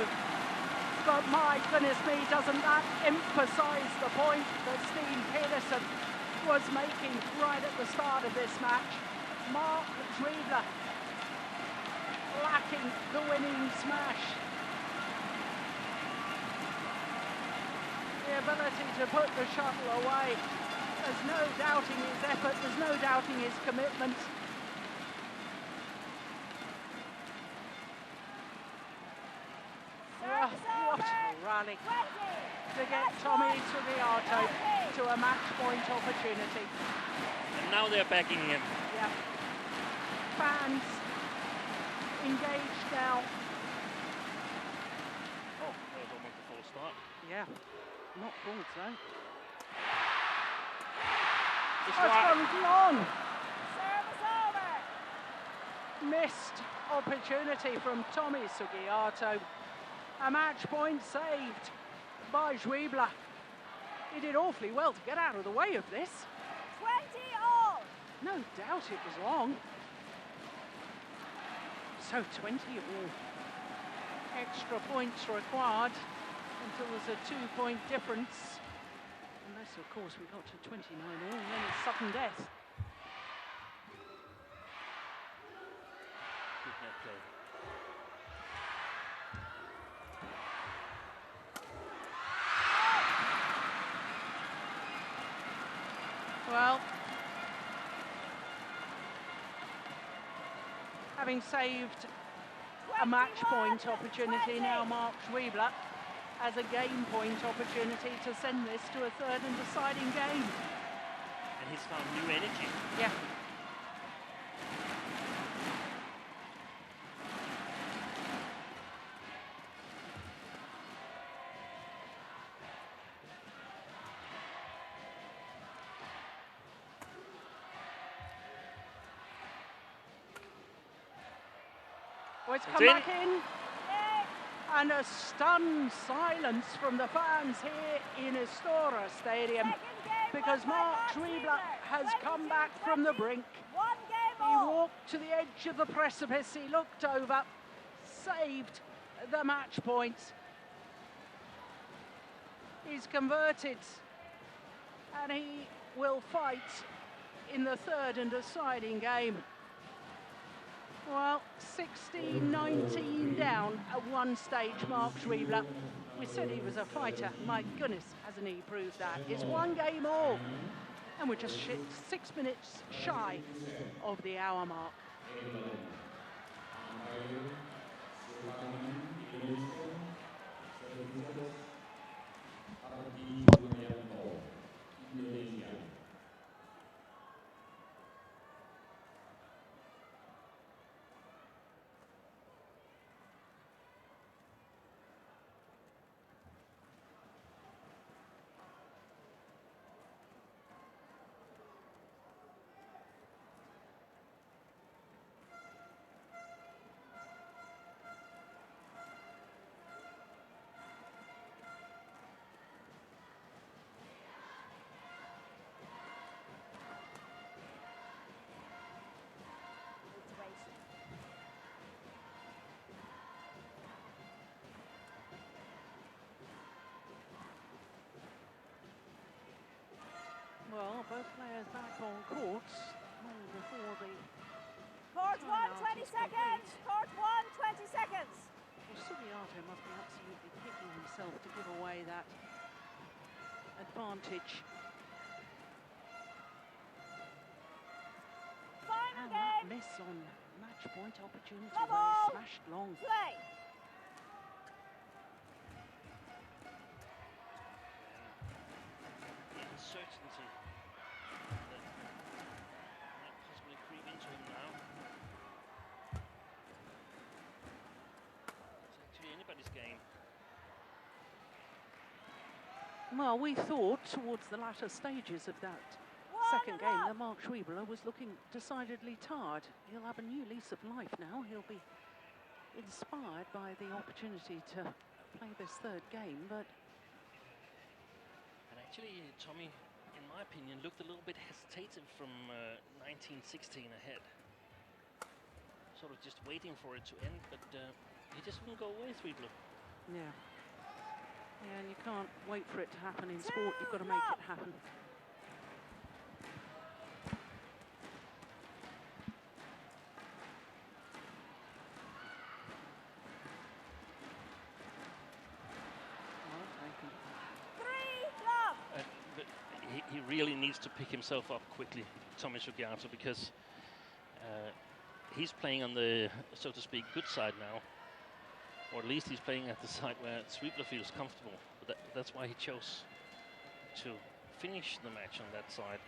But my goodness me, doesn't that emphasise the point that Steve Peterson was making right at the start of this match? Marc Zwiebler lacking the winning smash. The ability to put the shuttle away. There's no doubting his effort, there's no doubting his commitment. What a rally to get Tommy Sugiarto to a match point opportunity. And now they're backing him. Yeah. Fans engaged now. Oh, that was almost a false start. Yeah, not false though. It's That's right. gone long. Service over. Missed opportunity from Tommy Sugiarto. A match point saved by Zwiebler. He did awfully well to get out of the way of this. 20 all. No doubt it was long. So 20 all. Extra points required until there's a 2-point difference. Unless, of course, we got to 29 all, and then it's sudden death. Good net play. Well, having saved a match point opportunity, now Marc Zwiebler has a game point opportunity to send this to a third and deciding game. And he's found new energy. Yeah. Oh, it's come back in. And a stunned silence from the fans here in Istora Stadium because Marc Zwiebler has come back from the brink. He walked to the edge of the precipice, he looked over, saved the match point. He's converted, and he will fight in the third and deciding game. Well, 16-19 down at one stage, Marc Zwiebler. We said he was a fighter. My goodness, hasn't he proved that? It's one game all, and we're just 6 minutes shy of the hour mark. Well, both players back on court before the... Court 1, 20 seconds! Court 1, 20 seconds! Well, Sugiarto must be absolutely kicking himself to give away that advantage. Final And game! that miss on match point opportunity Love where he all. smashed long. Play! Uncertainty that might possibly creep into him now. It's actually anybody's game. Well, we thought towards the latter stages of that second game that Marc Zwiebler was looking decidedly tired. He'll have a new lease of life now. He'll be inspired by the opportunity to play this third game, but... And actually, Tommy, in my opinion, looked a little bit hesitative from 19-16 ahead. Sort of just waiting for it to end, but he just wouldn't go away, Zwiebler. Yeah. Yeah, and you can't wait for it to happen in sport. You've got to make it happen. But he really needs to pick himself up quickly, Tommy Sugiarto, because he's playing on the, so to speak, good side now. Or at least he's playing at the side where Zwiebler feels comfortable. But that's why he chose to finish the match on that side.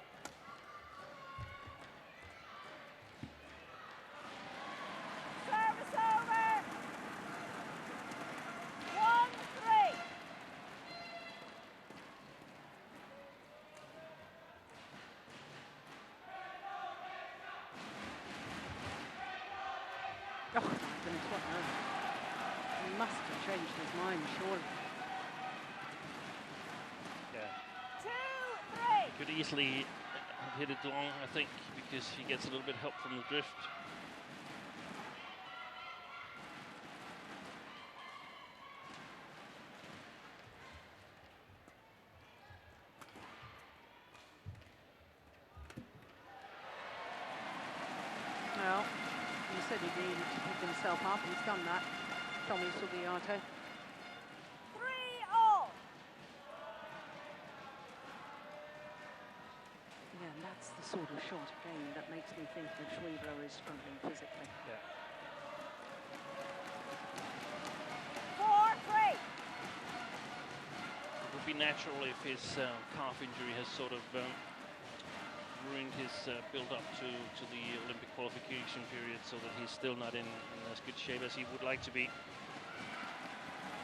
Service over! 1-3! Oh, my goodness, what now? He must have changed his mind, surely. Yeah. 2-3! He could easily have hit it long, I think, because he gets a little bit help from the drift. Well, he said he needed to pick himself up. He's done that, Tommy Sugiarto. 3-all! Yeah, and that's the sort of short game that makes me think that Zwiebler is struggling physically. Yeah. 4-3! It would be natural if his calf injury has sort of ruined his build-up to the Olympic qualification period, so that he's still not in as good shape as he would like to be.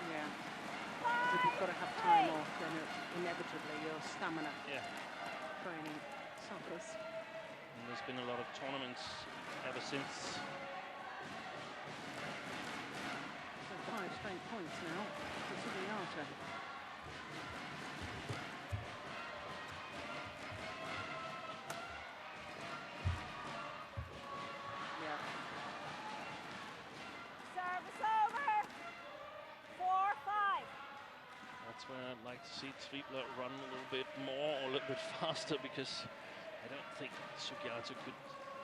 Yeah. If you've got to have time off, then inevitably your stamina training suffers. And there's been a lot of tournaments ever since. So 5 straight points now for Sugiarto. I'd like to see Zwiebler run a little bit more or a little bit faster, because I don't think Sugiarto could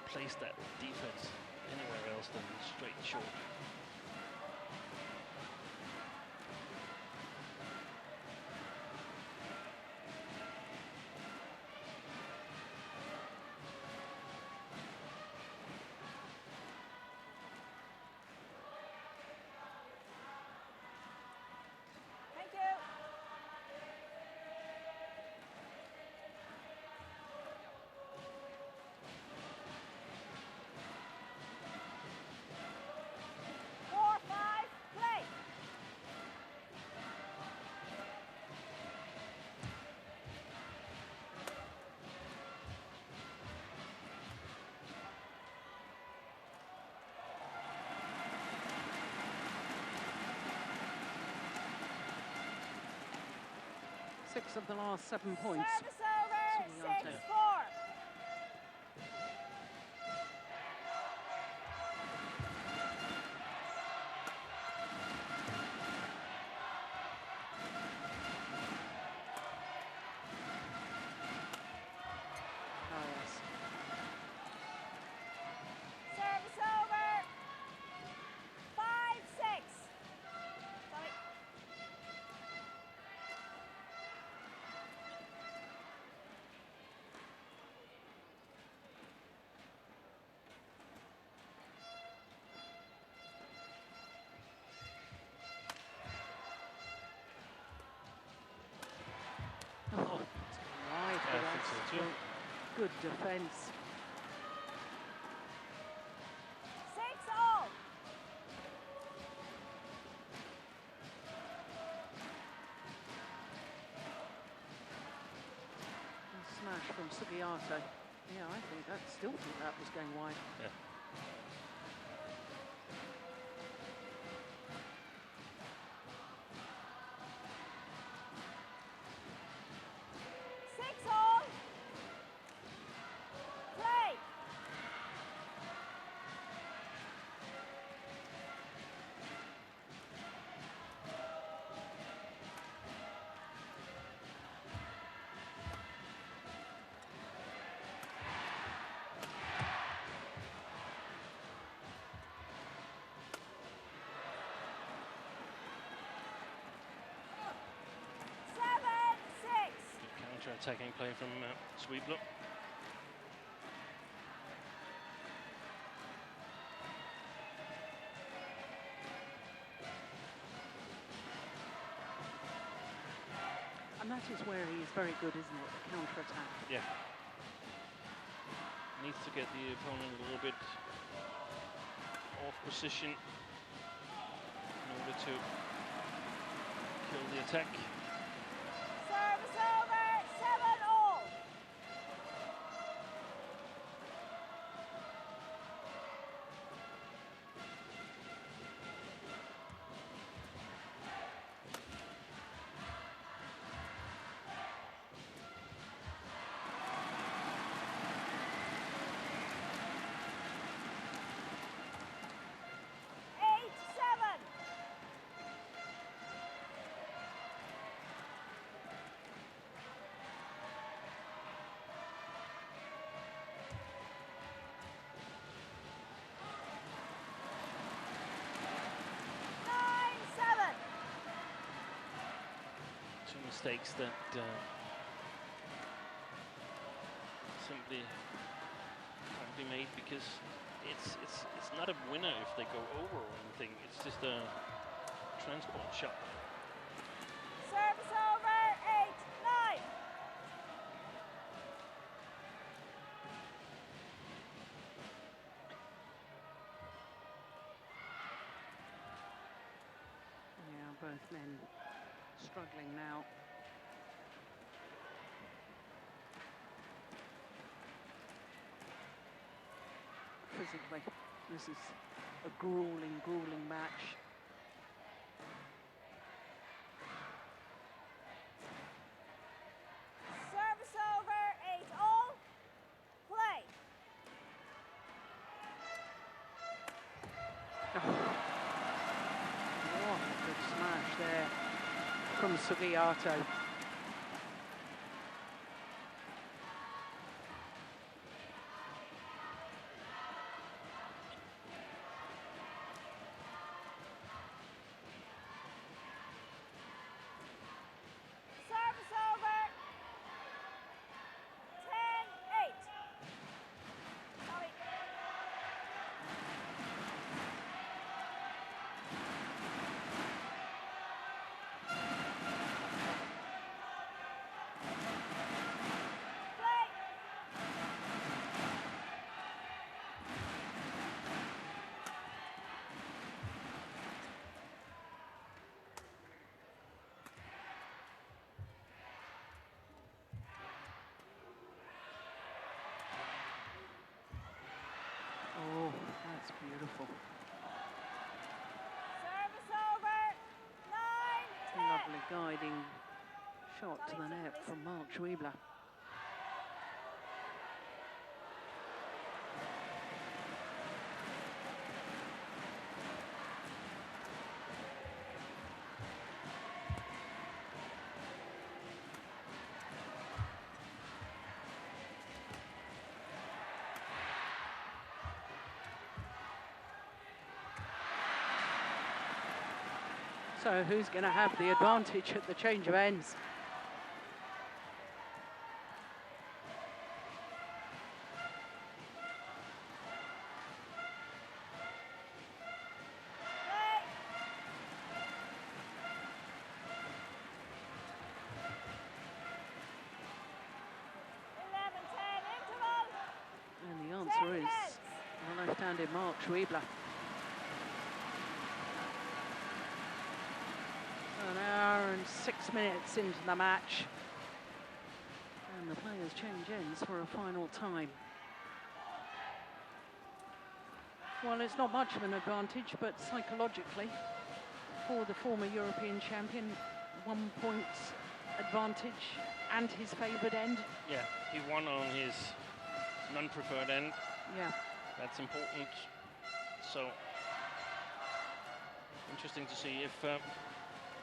place that defense anywhere else than straight and short. Thank you. Four, five, play. Six of the last 7 points. Service over, Sugiarto. 6-4. Oh, yes. Service over. 5-6. Sorry. Oh, it's wide, I but think so that's too. good defence. 6-all. Smash from Sugiarto. Yeah, I still think that was going wide. Yeah. Six all. Play. Seven, six. Good counter-attacking play from Zwiebler. And that is where he is very good, isn't it? The counter-attack. Yeah. Needs to get the opponent a little bit off position in order to kill the attack. Service over, 7-all. Eight, seven. Nine, seven. Two mistakes that simply can't be made, because it's not a winner if they go over or anything. It's just a transport shot. Service over, 8, 9. Yeah, both men struggling now. Physically, this is a grueling, grueling match. Service over, 8-all. Play. Oh, what a good smash there from Sugiarto. Service over. 10-8. Sorry. Play. Oh, that's beautiful. Service over. 9-10. Lovely guiding shot to the net from Marc Zwiebler. So who's going to have the advantage at the change of ends? Play. 11-10 interval. And the answer is the left-handed Marc Zwiebler. An hour and 6 minutes into the match. And the players change ends for a final time. Well, it's not much of an advantage, but psychologically, for the former European champion, 1 point advantage and his favoured end. Yeah, he won on his non-preferred end. Yeah. That's important. So, interesting to see if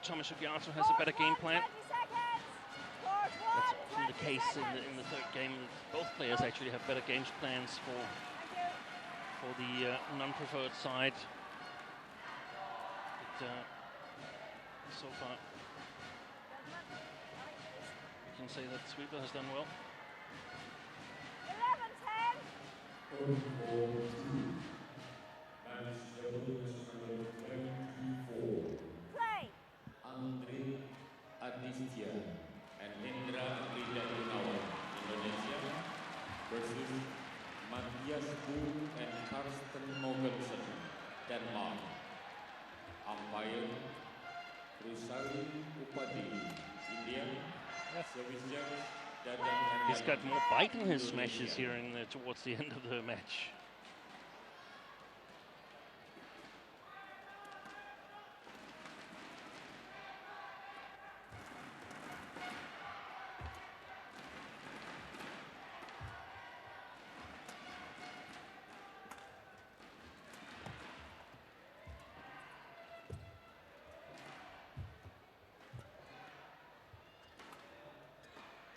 Thomas Sugiarto has a better game plan. 20 seconds. Court That's one, often the 20 case seconds. in the third game. That both players actually have better games plans for the non-preferred side. But so far, we can say that Zwiebler has done well. 11-10. Play. Andre Aditya and Indra Rida Gunawan, Indonesia, versus Matthias Boone and Karsten Mogensen, Denmark. Umpire Rusali Upadi, India. Service judge Dadan He's got more bite in his smashes here towards the end of the match.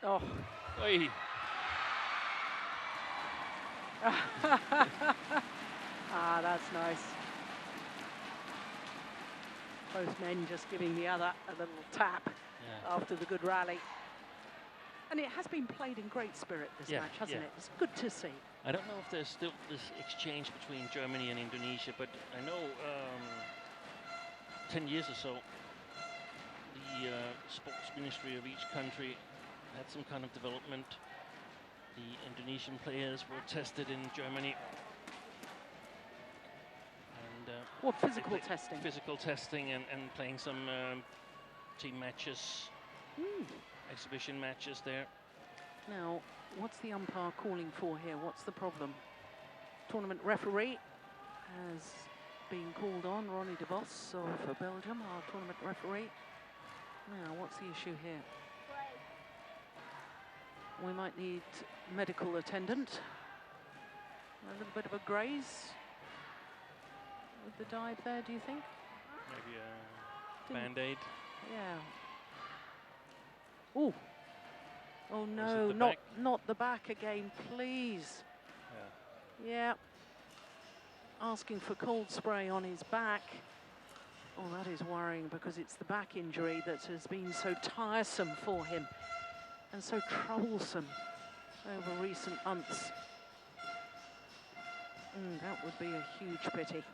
Oh. Oi. Ah, that's nice. Both men just giving the other a little tap after the good rally. And it has been played in great spirit, this match, hasn't it? It's good to see. I don't know if there's still this exchange between Germany and Indonesia, but I know 10 years or so, the sports ministry of each country had some kind of development. The Indonesian players were tested in Germany. And what physical testing? Physical testing and playing some team matches, exhibition matches there. Now, what's the umpire calling for here? What's the problem? Tournament referee has been called on, Ronnie de Vos of Belgium, our tournament referee. Now, what's the issue here? We might need medical attendant. A little bit of a graze with the dive there, do you think? Maybe a Band-Aid. Yeah. Oh. Oh Was no, it the not back? not the back again, please. Yeah. Yeah. Asking for cold spray on his back. Oh, that is worrying because it's the back injury that has been so tiresome for him and so troublesome over recent months. That would be a huge pity.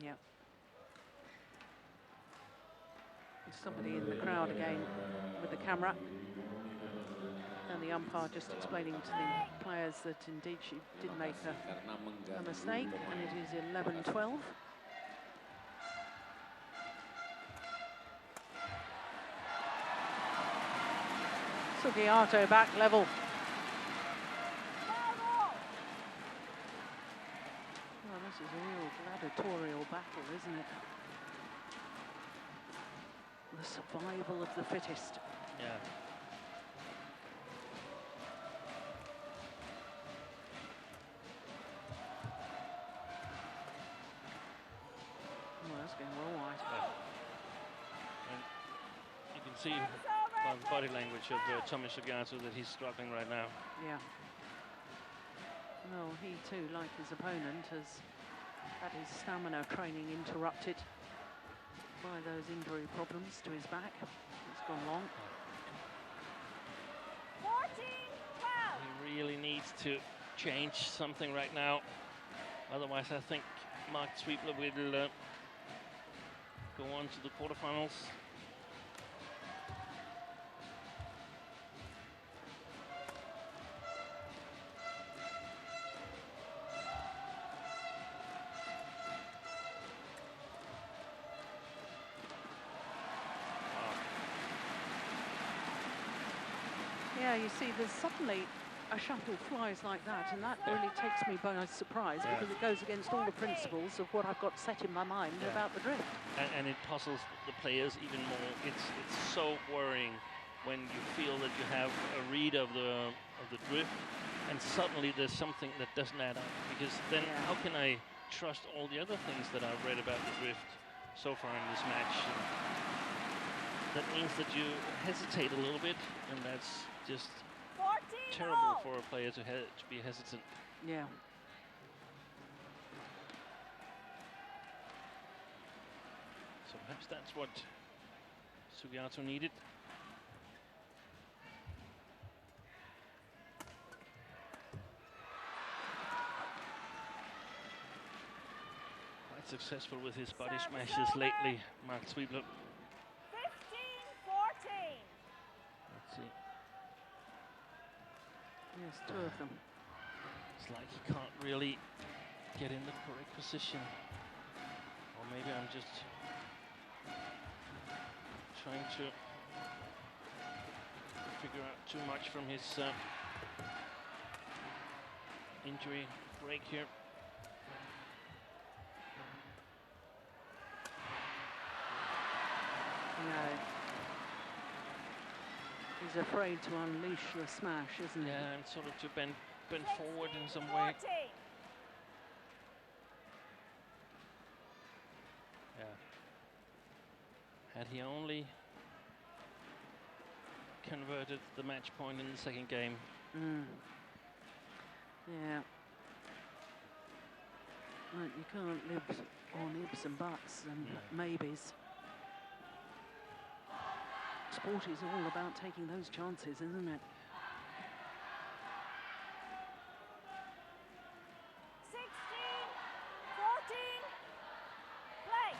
Yeah. There's somebody in the crowd again with the camera. And the umpire just explaining to the players that indeed she did make a mistake, and it is 11-12. Sugiarto back level. Well, this is a real gladiatorial battle, isn't it? The survival of the fittest. Yeah. Well, that's going well wide. Yeah. And you can see by the body language of Tommy Sugiarto that he's struggling right now. Yeah. Well, he too, like his opponent, has had his stamina training interrupted by those injury problems to his back. It's gone long. 14-12. He really needs to change something right now. Otherwise, I think Marc Zwiebler will go on to the quarterfinals. Yeah, you see, there's suddenly a shuttle flies like that, and that really takes me by surprise because it goes against all the principles of what I've got set in my mind about the drift. And it puzzles the players even more. It's so worrying when you feel that you have a read of the drift, and suddenly there's something that doesn't add up. Because then how can I trust all the other things that I've read about the drift so far in this match? And that means that you hesitate a little bit, and that's just terrible for a player to be hesitant. Yeah. So perhaps that's what Sugiarto needed. Quite successful with his body smashes lately, Marc Zwiebler. 15-14. Let's see. Yes, two of them. It's like he can't really get in the correct position. Or maybe I'm just trying to figure out too much from his injury break here. No. He's afraid to unleash the smash, isn't he? Yeah, and sort of to bend forward in some way. 14. Yeah. Had he only converted the match point in the second game. Yeah. Well, you can't live on ifs and buts and maybes. Sport is all about taking those chances, isn't it? 16-14. Play.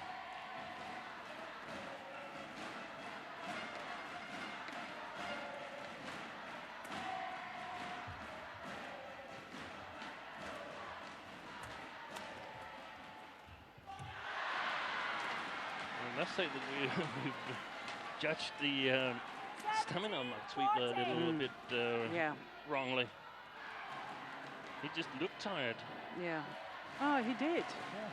I must say that we've judged the stamina of Marc Zwiebler a little bit Yeah. wrongly. He just looked tired. Yeah. Oh, he did. Yeah.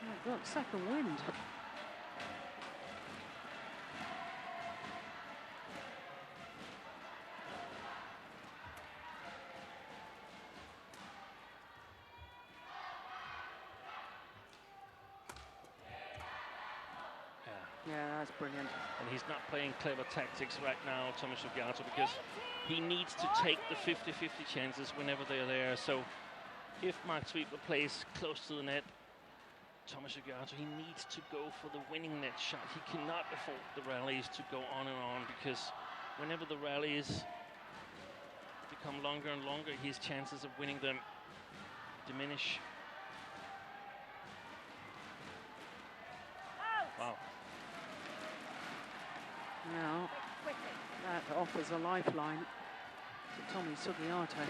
Oh, got second wind. Yeah, that's brilliant. And he's not playing clever tactics right now, Tommy Sugiarto, because he needs to take the 50-50 chances whenever they're there. So if Marc Zwiebler plays close to the net, Tommy Sugiarto, he needs to go for the winning net shot. He cannot afford the rallies to go on and on, because whenever the rallies become longer and longer, his chances of winning them diminish. Wow. Now, that offers a lifeline to Tommy Sugiarto.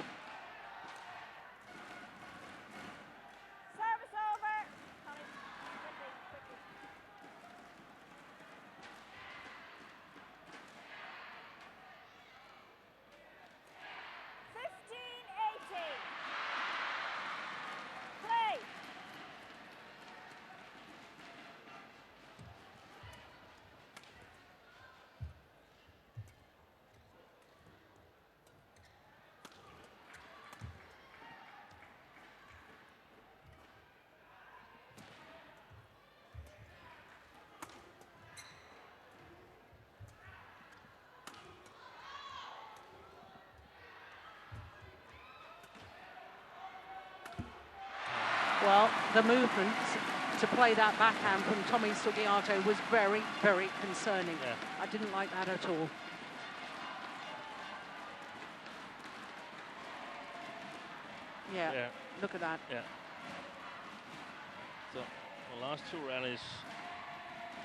Service over. Tommy, quickly. 15-18. Play. Well, the movement to play that backhand from Tommy Sugiarto was very, very concerning. Yeah. I didn't like that at all. Yeah, look at that. Yeah. So the last two rallies,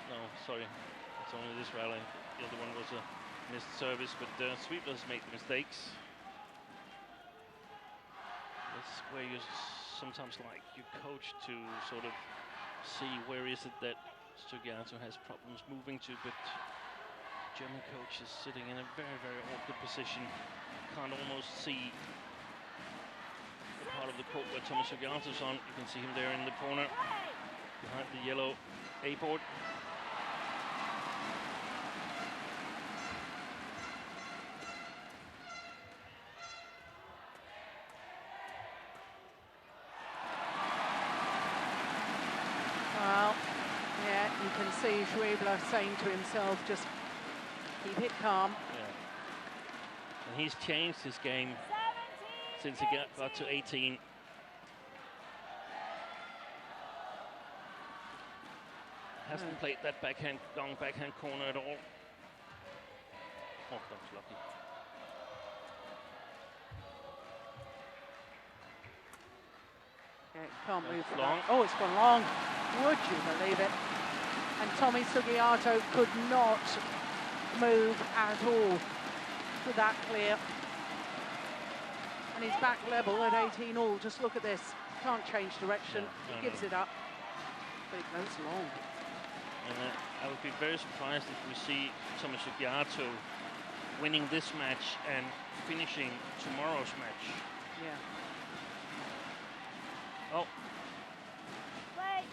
no, sorry, it's only this rally. The other one was a missed service, but Zwiebler's made mistakes. That's where you sometimes like your coach to sort of see where is it that Sugiarto has problems moving to, but German coach is sitting in a very, very awkward position. Can't almost see the part of the court where Tommy Sugiarto's on. You can see him there in the corner behind the yellow A-board. Well, yeah, you can see Zwiebler saying to himself, just keep it calm. Yeah. And he's changed his game since he got to 18. Hasn't played that backhand, long backhand corner at all. Oh, that was lucky. Yeah, can't move for long. that. Oh, it's gone long. Would you believe it? And Tommy Sugiarto could not move at all with that clear. And he's back level at 18 all. Just look at this. Can't change direction. No, He gives it up. But it goes long. And I would be very surprised if we see Tommy Sugiarto winning this match and finishing tomorrow's match. Yeah. Oh. Play.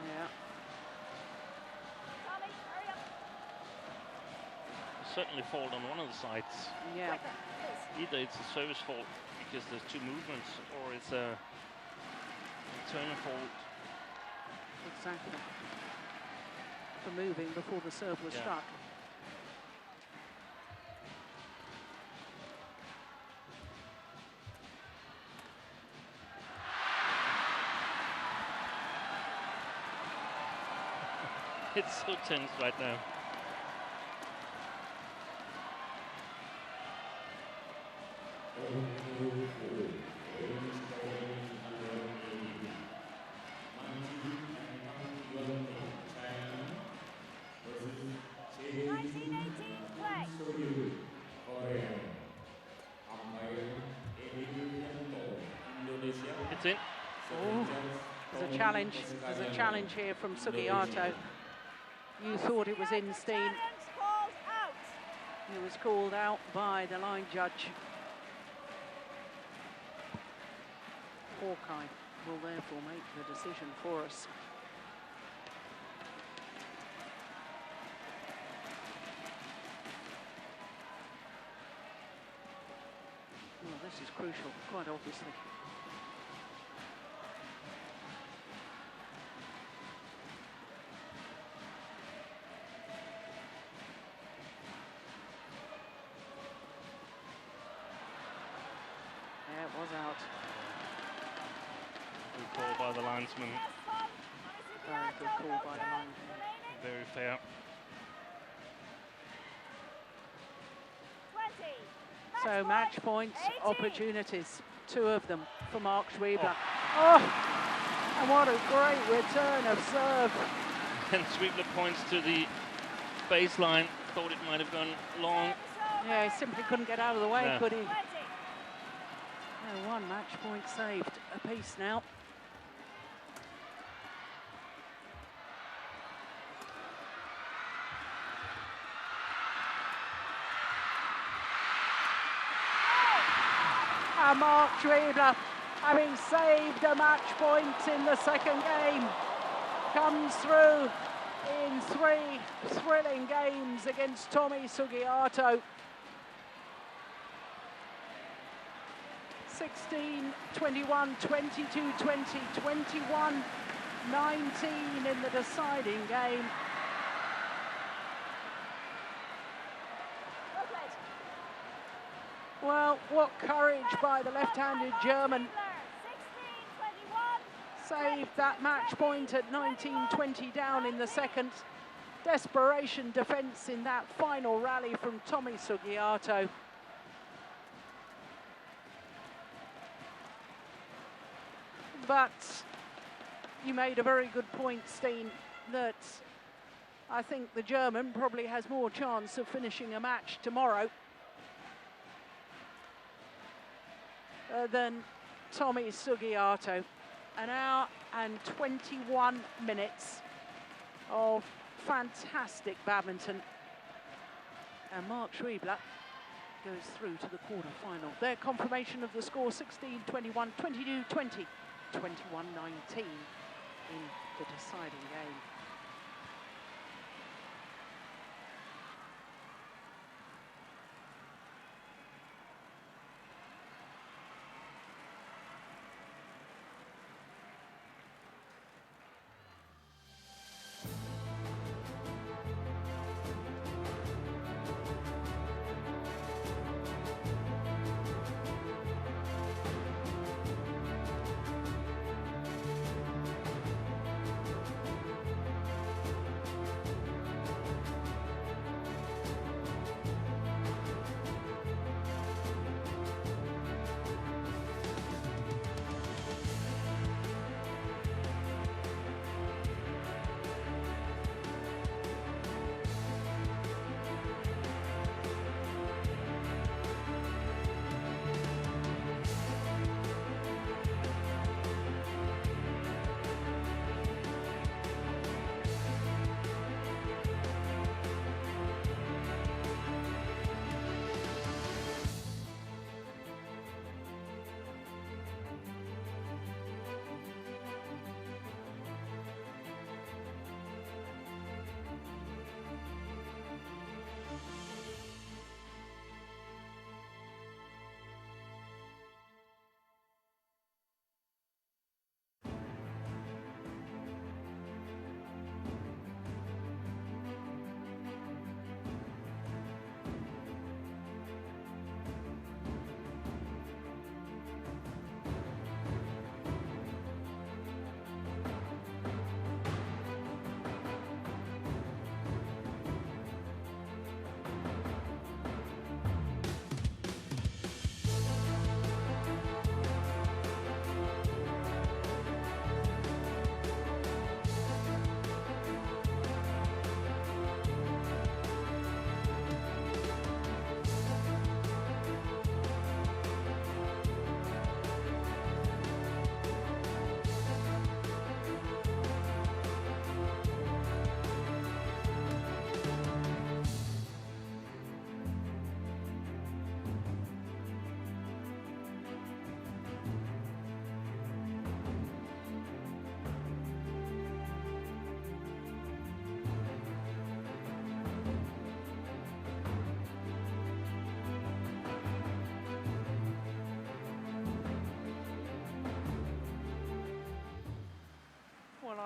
Yeah. Tommy, hurry up. Certainly fault on one of the sides. Yeah. Quicker, please. Either it's a service fault because there's two movements, or it's a internal fault. Exactly. For moving before the serve was struck. It's so tense right now. It's in. Oh, there's a challenge. There's a challenge here from Sugiarto. You thought it was in Steen. Challenge called out. He was called out by the line judge. Hawkeye will therefore make the decision for us. Well, this is crucial, quite obviously. Yeah, it was out. Good call by the linesman. Very good call by the linesman. Very fair. 20. So match points, 80. opportunities, 2 of them for Marc Zwiebler. Oh, and what a great return of serve. And Zwiebler points to the baseline. Thought it might have gone long. Yeah, he simply couldn't get out of the way, No. could he? 20. Oh, 1 match point saved apiece now. And Marc Zwiebler, having saved a match point in the second game, comes through in 3 thrilling games against Tommy Sugiarto. 16, 21, 22, 20, 21, 19 in the deciding game. Well played. Well, what courage by the left-handed German. 16, 21. Saved that match point at 19-20 down in the second. Desperation defence in that final rally from Tommy Sugiarto. But you made a very good point, Steen, that I think the German probably has more chance of finishing a match tomorrow than Tommy Sugiarto. An hour and 21 minutes of fantastic badminton. And Marc Zwiebler goes through to the quarter-final. Their confirmation of the score, 16-21, 22-20. 21-19 in the deciding game.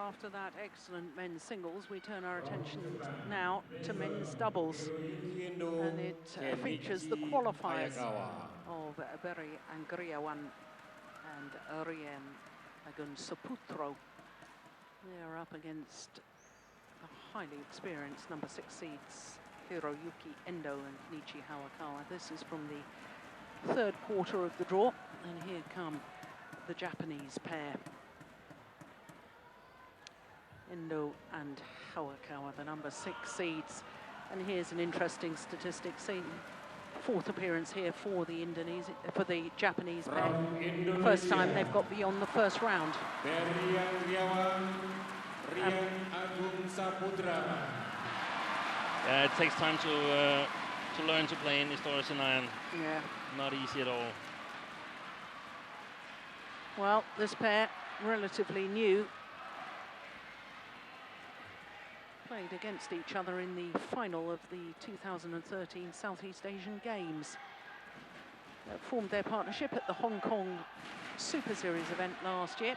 after that excellent men's singles, we turn our attention now to men's doubles. And it features the qualifiers of Berry Anggriawan and Rian Agun Saputro. They're up against the highly experienced number 6 seeds Hiroyuki Endo and Nichi Hawakawa. This is from the third quarter of the draw, and here come the Japanese pair. Endo and Hawakawa, the number 6 seeds. And here's an interesting statistic. See, fourth appearance here for the Japanese pair. First time they've got beyond the first round. Yeah, it takes time to learn to play in Historisson iron. Yeah. Not easy at all. Well, this pair, relatively new, played against each other in the final of the 2013 Southeast Asian Games. Formed their partnership at the Hong Kong Superseries event last year.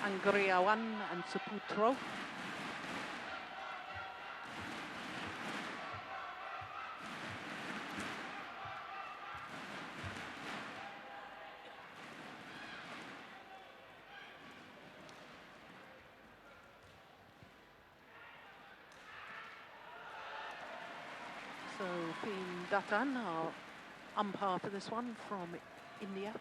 Anggriawan and Saputro. So Pin Datan, our umpire for this one from India.